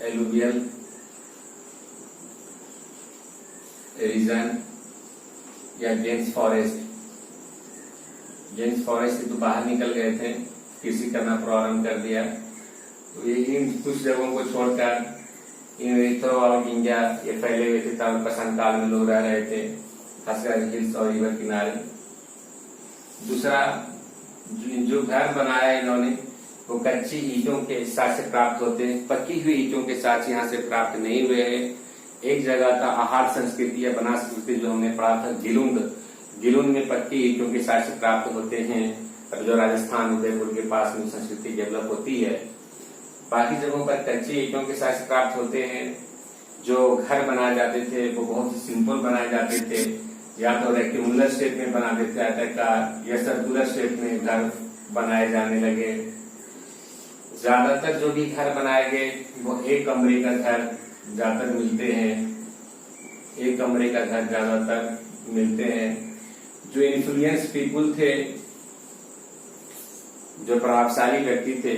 एलुवियल रीजन या डेंस फॉरेस्ट से तो बाहर निकल गए थे, कृषि करना प्रारंभ कर दिया। तो ये इन कुछ जगहों को छोड़कर इन थ्रू आउट इंडिया ये फैले हुए थे। ताम्रपाषाण काल में लोग रह रहे थे, खासकर हिल्स और रिवर किनारे। दूसरा जो घर बनाया इन्होंने वो कच्ची ईंटों के साथ से प्राप्त होते हैं, पक्की हुई ईंटों के साथ यहाँ से प्राप्त नहीं हुए हैं। एक जगह था आहार संस्कृति या बना संस्कृति जो हमने पढ़ा था, गिलुंद में पक्की ईंटों के साथ से प्राप्त होते हैं, और जो राजस्थान उदयपुर के पास में संस्कृति डेवलप होती है। बाकी जगहों पर कच्ची ईंटों के साथ प्राप्त होते हैं। जो घर बनाए जाते थे वो बहुत ही सिंपल बनाए जाते थे, या तो रेक्टेंगुलर शेप में बना देते आयताकार या सर्कुलर शेप में घर बनाए जाने लगे। ज्यादातर जो भी घर बनाए गए वो एक कमरे का घर ज्यादातर मिलते हैं, एक कमरे का घर ज्यादातर मिलते हैं। जो इन्फ्लुएंस पीपुल थे, जो प्रभावशाली व्यक्ति थे,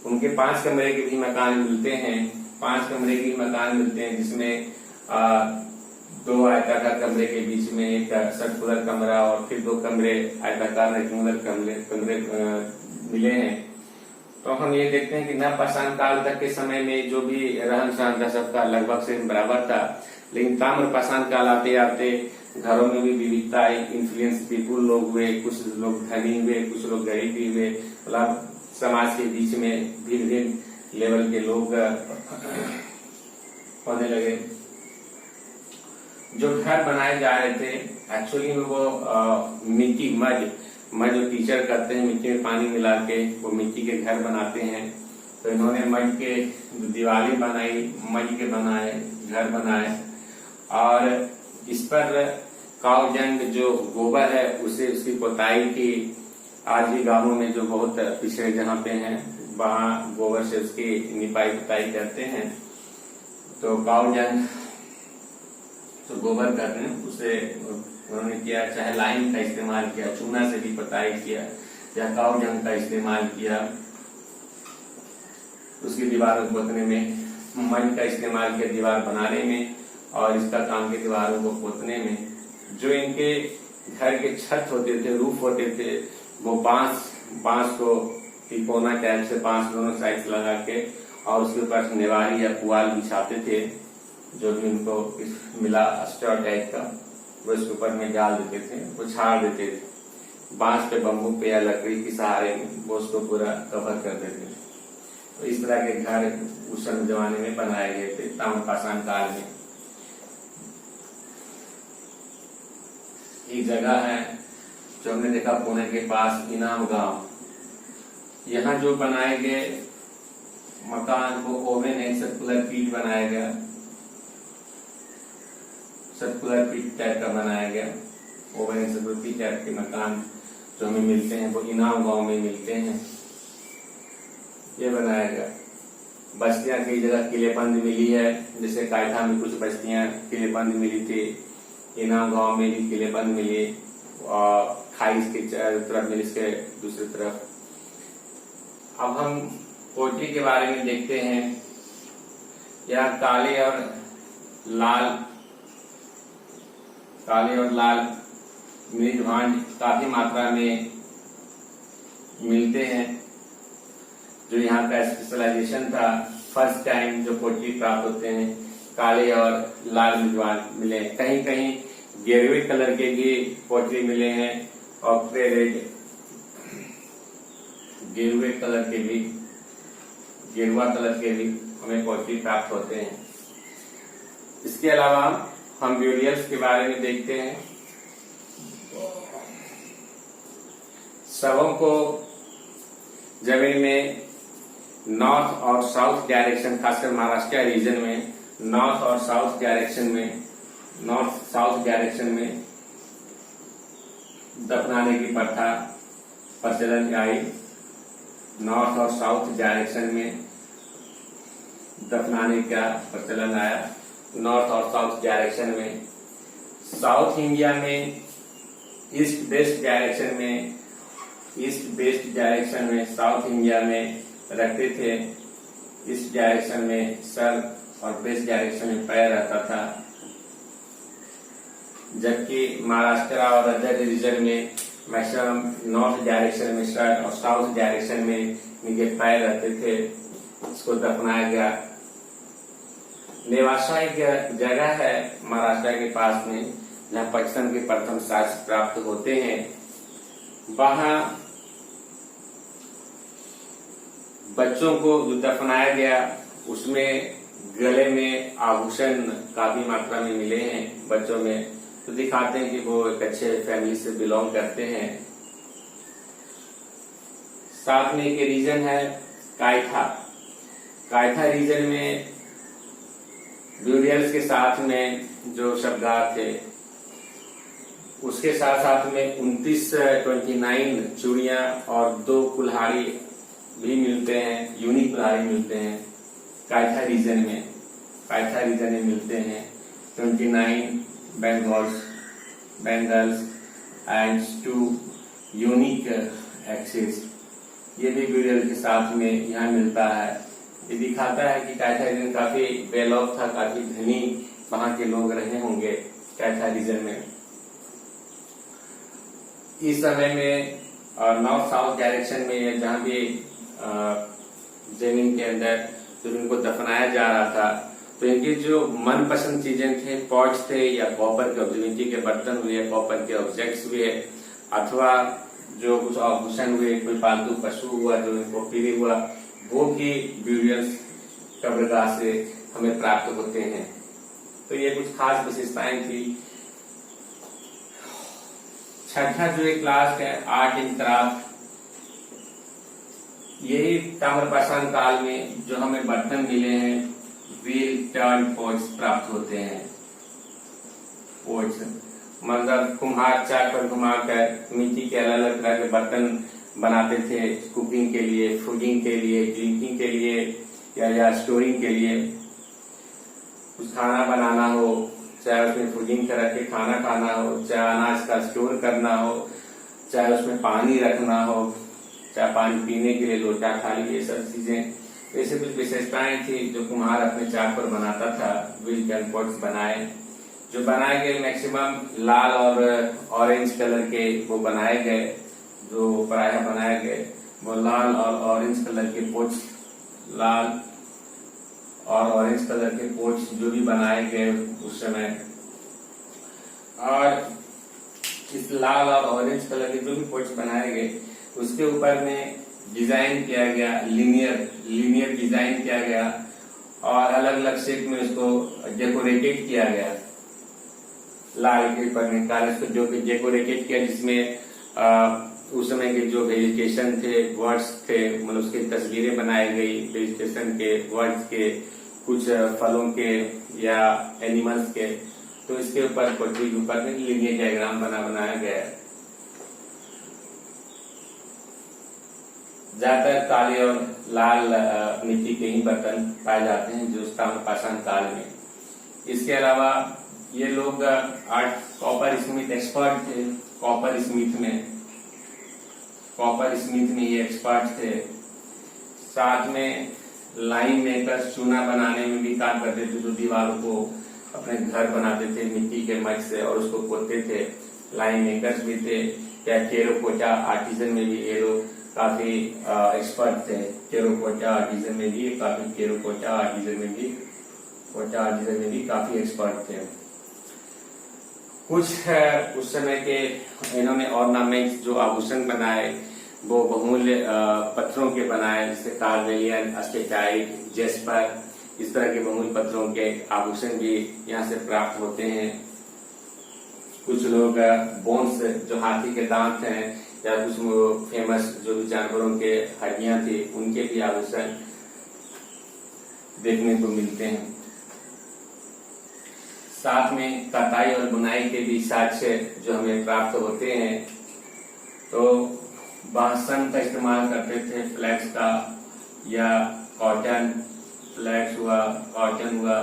उनके 5 कमरे के भी मकान मिलते हैं। 5 कमरे के मकान मिलते हैं, जिसमें 2 आयताकार कमरे के बीच में एक सर्कुलर कमरा और फिर 2 कमरे आयताकार रेक्टेंगुलर कमरे मिले हैं। तो हम ये देखते हैं कि नवपाषाण काल तक के समय में जो भी रहन सहन था सबका लगभग से बराबर था, लेकिन ताम्रपाषाण काल आते आते घरों में भी विविधता आई। इन्फ्लुएंस पीपुल लोग हुए, कुछ लोग धनी हुए, कुछ लोग गरीब भी हुए। मतलब समाज के बीच में भिन्न भिन्न लेवल के लोग होने लगे। जो घर बनाए जा रहे थे एक्चुअली में वो मिट्टी मड जो टीचर करते हैं, मिट्टी में पानी मिला के वो मिट्टी के घर बनाते हैं। तो इन्होंने मड के दीवारें बनाई, मड के बनाए घर बनाए, और इस पर कावजंग जो गोबर है उसे उसकी पोताई की। आज भी गांवों में जो बहुत पिछड़े जहाँ पे हैं वहाँ गोबर से उसकी निपाई पुताई करते हैं। तो कावजंग तो गोबर करते हैं उसे उन्होंने किया, चाहे लाइन का इस्तेमाल किया, चूना से भी पुताई किया, या कावजंग का इस्तेमाल किया उसकी दीवारों को पोतने में, मड का इस्तेमाल किया दीवार बनाने में, और इसका काम किया दीवारों को पोतने में। जो इनके घर के छत होते थे, रूफ होते थे, वो बांस को तिकोना टाइप से बांस दोनों साइड लगा के और उसके ऊपर नेवारी या पुआल बिछाते थे। जो भी उनको मिला स्टॉर टाइप का वो इसके ऊपर में डाल देते थे, वो छाड़ देते थे बांस पे, बम्बू पे या लकड़ी के सहारे में वो उसको पूरा कवर कर देते थे। तो इस तरह के घर उस समय जमाने में बनाए गए थे ताम्रपाषाण काल में। एक जगह है जो हमने देखा पुणे के पास इनाम गांव, यहाँ जो बनाए गए मकान को ओवन है, सर्कुलर पीट बनाया गया, सर्कुलर पीट टाइप का बनाया गया। ओवन है सर्कुलर पीट टाइप के मकान जो हमें मिलते हैं वो इनाम गांव में मिलते हैं, ये बनाया गया। बस्तियां कई जगह किलेबंद मिली है, जैसे कायथा में कुछ बस्तियां किलेबंद मिली थी, इनाम गांव में भी किलेबंद मिली और खाई के तरफ मिली, इसके दूसरी तरफ। अब हम पोट्री के बारे में देखते हैं। यह काले और लाल मृद भांड काफी मात्रा में मिलते हैं। जो यहाँ का स्पेशलाइजेशन था, फर्स्ट टाइम जो पोट्री प्राप्त होते हैं काले और लाल मृद भांड मिले। कहीं कहीं गेरुए कलर के भी पोट्री मिले हैं और रेड गेरुआ कलर के भी हमें पोट्री प्राप्त होते हैं। इसके अलावा हम ब्यूरियल्स के बारे में देखते हैं। शवों को जमीन में नॉर्थ और साउथ डायरेक्शन, खासकर महाराष्ट्र रीजन में नॉर्थ साउथ डायरेक्शन में दफनाने की प्रचलन आई। नॉर्थ और साउथ डायरेक्शन में दफनाने का प्रचलन आया। नॉर्थ और साउथ डायरेक्शन में, साउथ इंडिया में ईस्ट वेस्ट डायरेक्शन में साउथ इंडिया में रखते थे। ईस्ट डायरेक्शन में सर और वेस्ट डायरेक्शन में पैर रहता था, जबकि महाराष्ट्र और अदर रीजन में मैक्सिमम नॉर्थ डायरेक्शन में सर और साउथ डायरेक्शन में इनके पैर रहते थे। इसको दफनाया गया। नेवासा एक जगह है महाराष्ट्र के पास में जहाँ पाकिस्तान के प्रथम शास्त्र प्राप्त होते हैं। वहां बच्चों को जो दफनाया गया उसमें गले में आभूषण काफी मात्रा में मिले हैं बच्चों में, तो दिखाते हैं कि वो एक अच्छे फैमिली से बिलोंग करते हैं। साथ में एक रीजन है कायथा रीजन में ब्यूरियल्स के साथ में जो शबगार थे उसके साथ साथ में 29 चूड़ियां और 2 कुल्हाड़ी भी मिलते हैं, यूनिक कुल्हाड़ी मिलते हैं कायथा रीजन में मिलते हैं। 29 बैंगल्स एंड 2 यूनिक एक्सेस, ये भी ब्यूरियल के साथ में यहाँ मिलता है। ये दिखाता है कि कायथा रीजन काफी वेल ऑफ था, काफी धनी वहां के लोग रहे होंगे कायथा रीजन में। इस समय में नॉर्थ साउथ डायरेक्शन में जहां भी जमीन के अंदर जब इनको दफनाया जा रहा था तो इनकी जो मनपसंद चीजें थे, पॉट्स थे या कॉपर के मिट्टी के बर्तन हुए, कॉपर के ऑब्जेक्ट्स हुए, अथवा जो कुछ आभूषण हुए, कोई पालतू पशु हुआ जो इनको प्रिय हुआ, वो भी ब्यूरियल्स कब्रगाह से हमें प्राप्त होते हैं। तो ये कुछ खास विशेषताएं थी। छठा जो एक क्लास है आर्ट एंड क्राफ्ट, यही ताम्रपाषाण काल में जो हमें बर्तन मिले हैं व्हील टर्न पोट्स प्राप्त होते हैं। पोट्स मतलब कुम्हार चाक पर घुमाकर मिट्टी के अलग अलग तरह के बर्तन बनाते थे, कुकिंग के लिए, फूडिंग के लिए, ड्रिंकिंग के लिए या स्टोरिंग के लिए। कुछ खाना बनाना हो, चाहे उसमें फूडिंग करा के खाना खाना हो, चाहे अनाज का स्टोर करना हो, चाहे उसमें पानी रखना हो, चाहे पानी पीने के लिए लोटा थाली, ये सब चीजें, ऐसे कुछ विशेषताएं थी जो कुम्हार अपने चाक पर बनाता था। व्हील टर्न पोट्स जो बनाए गए मैक्सिमम लाल और ऑरेंज कलर के वो बनाए गए, जो प्रायः बनाए गए वो लाल और ऑरेंज कलर के पोट्स, लाल और ऑरेंज कलर के पोट्स जो भी बनाए गए उस समय। और इस लाल और ऑरेंज कलर के जो भी पोट्स बनाए गए उसके ऊपर में डिजाइन किया गया, लीनियर डिजाइन किया गया और अलग अलग शेप में उसको डेकोरेटेड किया गया लाल पेपर में कागज को जो कि डेकोरेटेड किया, जिसमें उस समय के जो वेजिटेशन थे, वर्ड्स थे, मतलब उसकी तस्वीरें बनाई गई वेजिटेशन के, वर्ड्स के, कुछ फलों के या एनिमल्स के। तो इसके ऊपर पटरी के ऊपर लीनियर डायग्राम बनाया गया है। ज्यादातर काले और लाल मिट्टी के ही बर्तन पाए जाते हैं जो ताम्रपाषाण काल में। इसके अलावा ये लोग आर्ट कॉपर स्मिथ एक्सपर्ट थे। कॉपर स्मिथ में ये एक्सपर्ट थे। साथ में लाइन मेकर्स चूना बनाने में भी काम करते थे, जो दीवारों को अपने घर बनाते थे मिट्टी के मट से और उसको पोतते थे। लाइन मेकर्स भी थे। या टेराकोटा आर्टिजन में भी ये लोग काफी एक्सपर्ट थे। टेराकोटा आर्टिजन में भी काफी एक्सपर्ट थे। कुछ उस समय के इन्होंने ऑर्नामेंट्स जो आभूषण बनाए वो बहुमूल्य पत्थरों के बनाए, जैसे कार्नेलियन, अस्टेटाइट, जेस्पर, इस तरह के बहुमूल्य पत्थरों के आभूषण भी यहाँ से प्राप्त होते हैं। कुछ लोग बोन्स जो हाथी के दांत हैं या कुछ फेमस जो भी जानवरों के हड्डियां थी उनके भी आभूषण देखने को मिलते हैं। साथ में कताई और बुनाई के भी साक्ष्य जो हमें प्राप्त होते हैं। तो बांसन का इस्तेमाल करते थे, फ्लैक्स का या कॉटन, फ्लैक्स हुआ, कॉटन हुआ,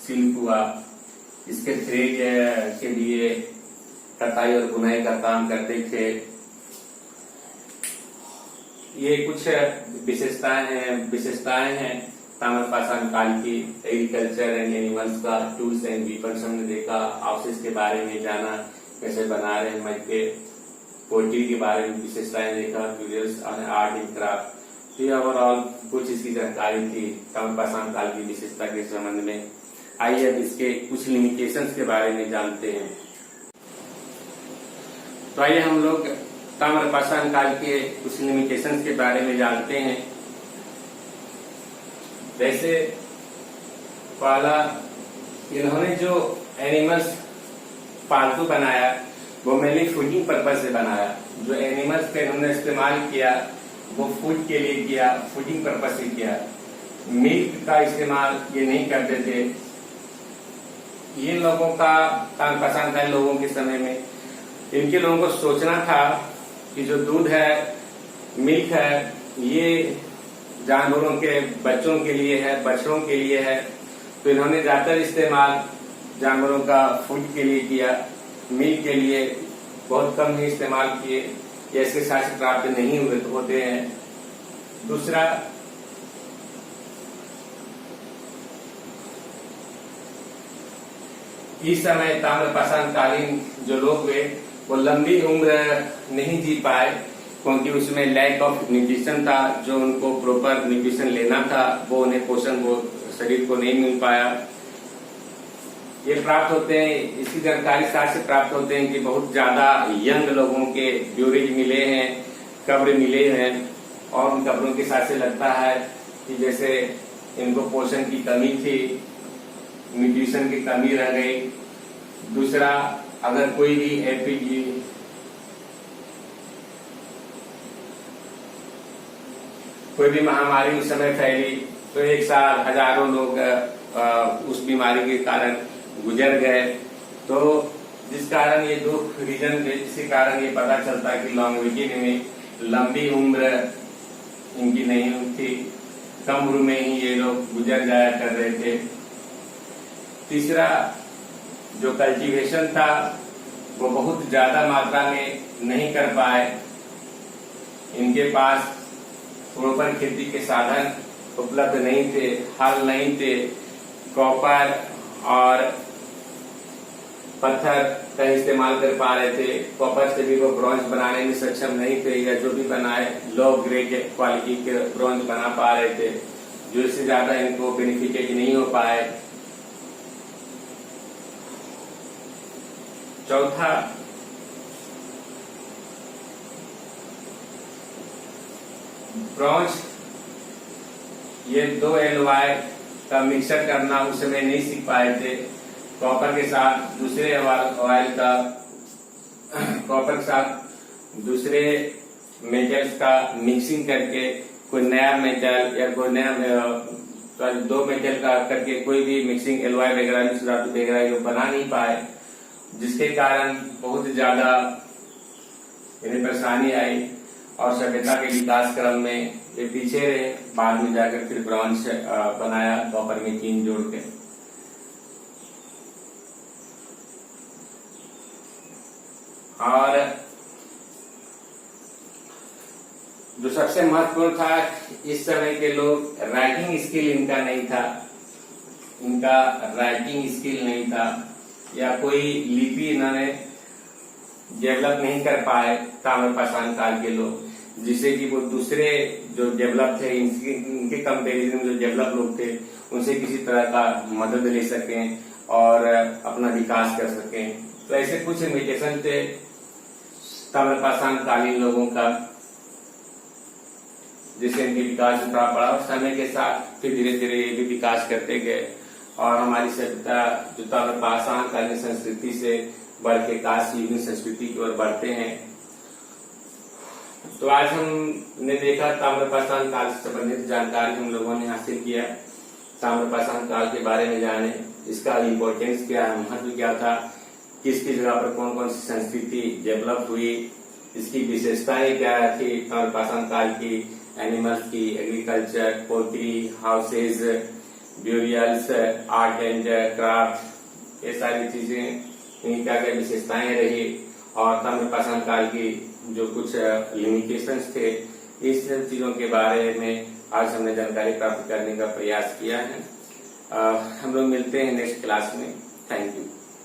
सिल्क हुआ, इसके थ्रेड के लिए कताई और बुनाई का काम करते थे। ये कुछ विशेषताएं हैं ताम्रपाषाण काल की। एग्रीकल्चर एंड एनिमल्स का टूल्स एंड वीपन्स हमने देखा, हाउसेस के बारे में जाना, कैसे बना रहे हैं मट के, पोल्ट्री के बारे में विशेषताएं देखा, tutorials on art and craft. ये ओवरऑल कुछ इसकी जानकारी थी ताम्रपाषाण काल की विशेषता के संबंध में। आइए अब इसके कुछ लिमिटेशंस के बारे में जानते हैं। तो आइए हम लोग ताम्रपाषाण काल के कुछ लिमिटेशंस के बारे में जानते हैं। वैसे पहला, इन्होंने जो एनिमल्स पालतू बनाया वो मेनली फूडिंग पर्पज से बनाया। जो एनिमल्स का इन्होंने इस्तेमाल किया वो फूड के लिए किया, फूडिंग पर्पज से किया। मिल्क का इस्तेमाल ये नहीं करते थे। ये लोगों का ताम्रपाषाण काल लोगों के समय में इनके लोगों को सोचना था कि जो दूध है, मिल्क है, ये जानवरों के बच्चों के लिए है, बछड़ों के लिए है। तो इन्होंने ज्यादातर इस्तेमाल जानवरों का फूड के लिए किया, मिल्क के लिए बहुत कम ही इस्तेमाल किए, या इसके साक्ष्य प्राप्त नहीं होते हैं। दूसरा, इस समय ताम्रपाषाण कालीन जो लोग हुए वो लंबी उम्र नहीं जी पाए, क्योंकि उसमें लैक ऑफ न्यूट्रिशन था। जो उनको प्रॉपर न्यूट्रिशन लेना था वो उन्हें पोषण वो शरीर को नहीं मिल पाया। ये प्राप्त होते हैं, इसकी जानकारी साक्ष्य प्राप्त होते हैं कि बहुत ज्यादा यंग लोगों के ब्यूरेज मिले हैं, कब्र मिले हैं, और उन कब्रों के साक्ष्य लगता है कि जैसे इनको पोषण की कमी थी, न्यूट्रिशन की कमी रह गई। दूसरा, अगर कोई भी एपीजी कोई भी महामारी उस समय फैली तो एक साथ हजारों लोग उस बीमारी के कारण गुजर गए। तो जिस कारण ये दो रीजन थे, जिसके कारण ये पता चलता है कि लॉन्गेविटी में लंबी उम्र इनकी नहीं थी, कम उम्र में ही ये लोग गुजर जाया कर रहे थे। तीसरा, जो कल्टीवेशन था वो बहुत ज्यादा मात्रा में नहीं कर पाए। इनके पास प्रॉपर खेती के साधन उपलब्ध नहीं थे, हल नहीं थे, कॉपर और पत्थर का इस्तेमाल कर पा रहे थे। कॉपर से भी वो ब्रॉन्ज बनाने में सक्षम नहीं थे, या जो भी बनाए लो ग्रेड क्वालिटी के ब्रॉन्ज बना पा रहे थे, जो इससे ज्यादा इनको बेनिफिटेड नहीं हो पाए। चौथा, ब्रॉन्ज ये 2 LY का मिक्सर करना उस समय नहीं सीख पाए थे। कॉपर के साथ दूसरे ऑयल का कॉपर के साथ दूसरे मेटल्स का मिक्सिंग करके कोई नया मेटल या कोई नया 2 मेटल का करके कोई भी मिक्सिंग LY वगैरह मिश्र धातु वगैरह जो बना नहीं पाए, जिसके कारण बहुत ज्यादा इन्हें परेशानी आई और सभ्यता के विकास क्रम में ये पीछे रहे। बाद में जाकर फिर ब्रॉन्ज बनाया कॉपर में 3 जोड़ के। और जो सबसे महत्वपूर्ण था, इस समय के लोग राइटिंग स्किल इनका नहीं था, इनका राइटिंग स्किल नहीं था या कोई लिपि इन्होंने डेवलप नहीं कर पाए ताम्रपाषाण काल के लोग, जिससे कि वो दूसरे जो डेवलप थे इनके कंपेरिजन में जो डेवलप लोग थे उनसे किसी तरह का मदद ले सकें और अपना विकास कर सकें। तो ऐसे कुछ इमिटेशन थे ताम्रपाषाण कालीन लोगों का, जिससे इनके विकास में थोड़ा पड़ा और समय के साथ फिर धीरे धीरे ये भी विकास करते गए और हमारी सभ्यता जो ताम्रपाषाण कालीन संस्कृति से बढ़ के कांस्य युगीन संस्कृति की ओर बढ़ते हैं। तो आज हमने देखा ताम्रपाषाण काल से संबंधित जानकारी हम लोगों ने हासिल किया। ताम्रपाषाण काल के बारे में जाने, इसका इम्पोर्टेंस क्या है, महत्व क्या था, किस किस जगह पर कौन कौन सी संस्कृति डेवलप हुई, इसकी विशेषताएं क्या थी ताम्रपाषाण काल की, एनिमल्स की, agriculture, poultry, houses, burials, art and craft, ये सारी चीजें, इनकी क्या क्या विशेषताएं रही और ताम्रपाषाण काल की जो कुछ लिमिटेशंस थे, इस सब चीजों के बारे में आज हमने जानकारी प्राप्त करने का प्रयास किया है। हम लोग मिलते हैं नेक्स्ट क्लास में। Thank you.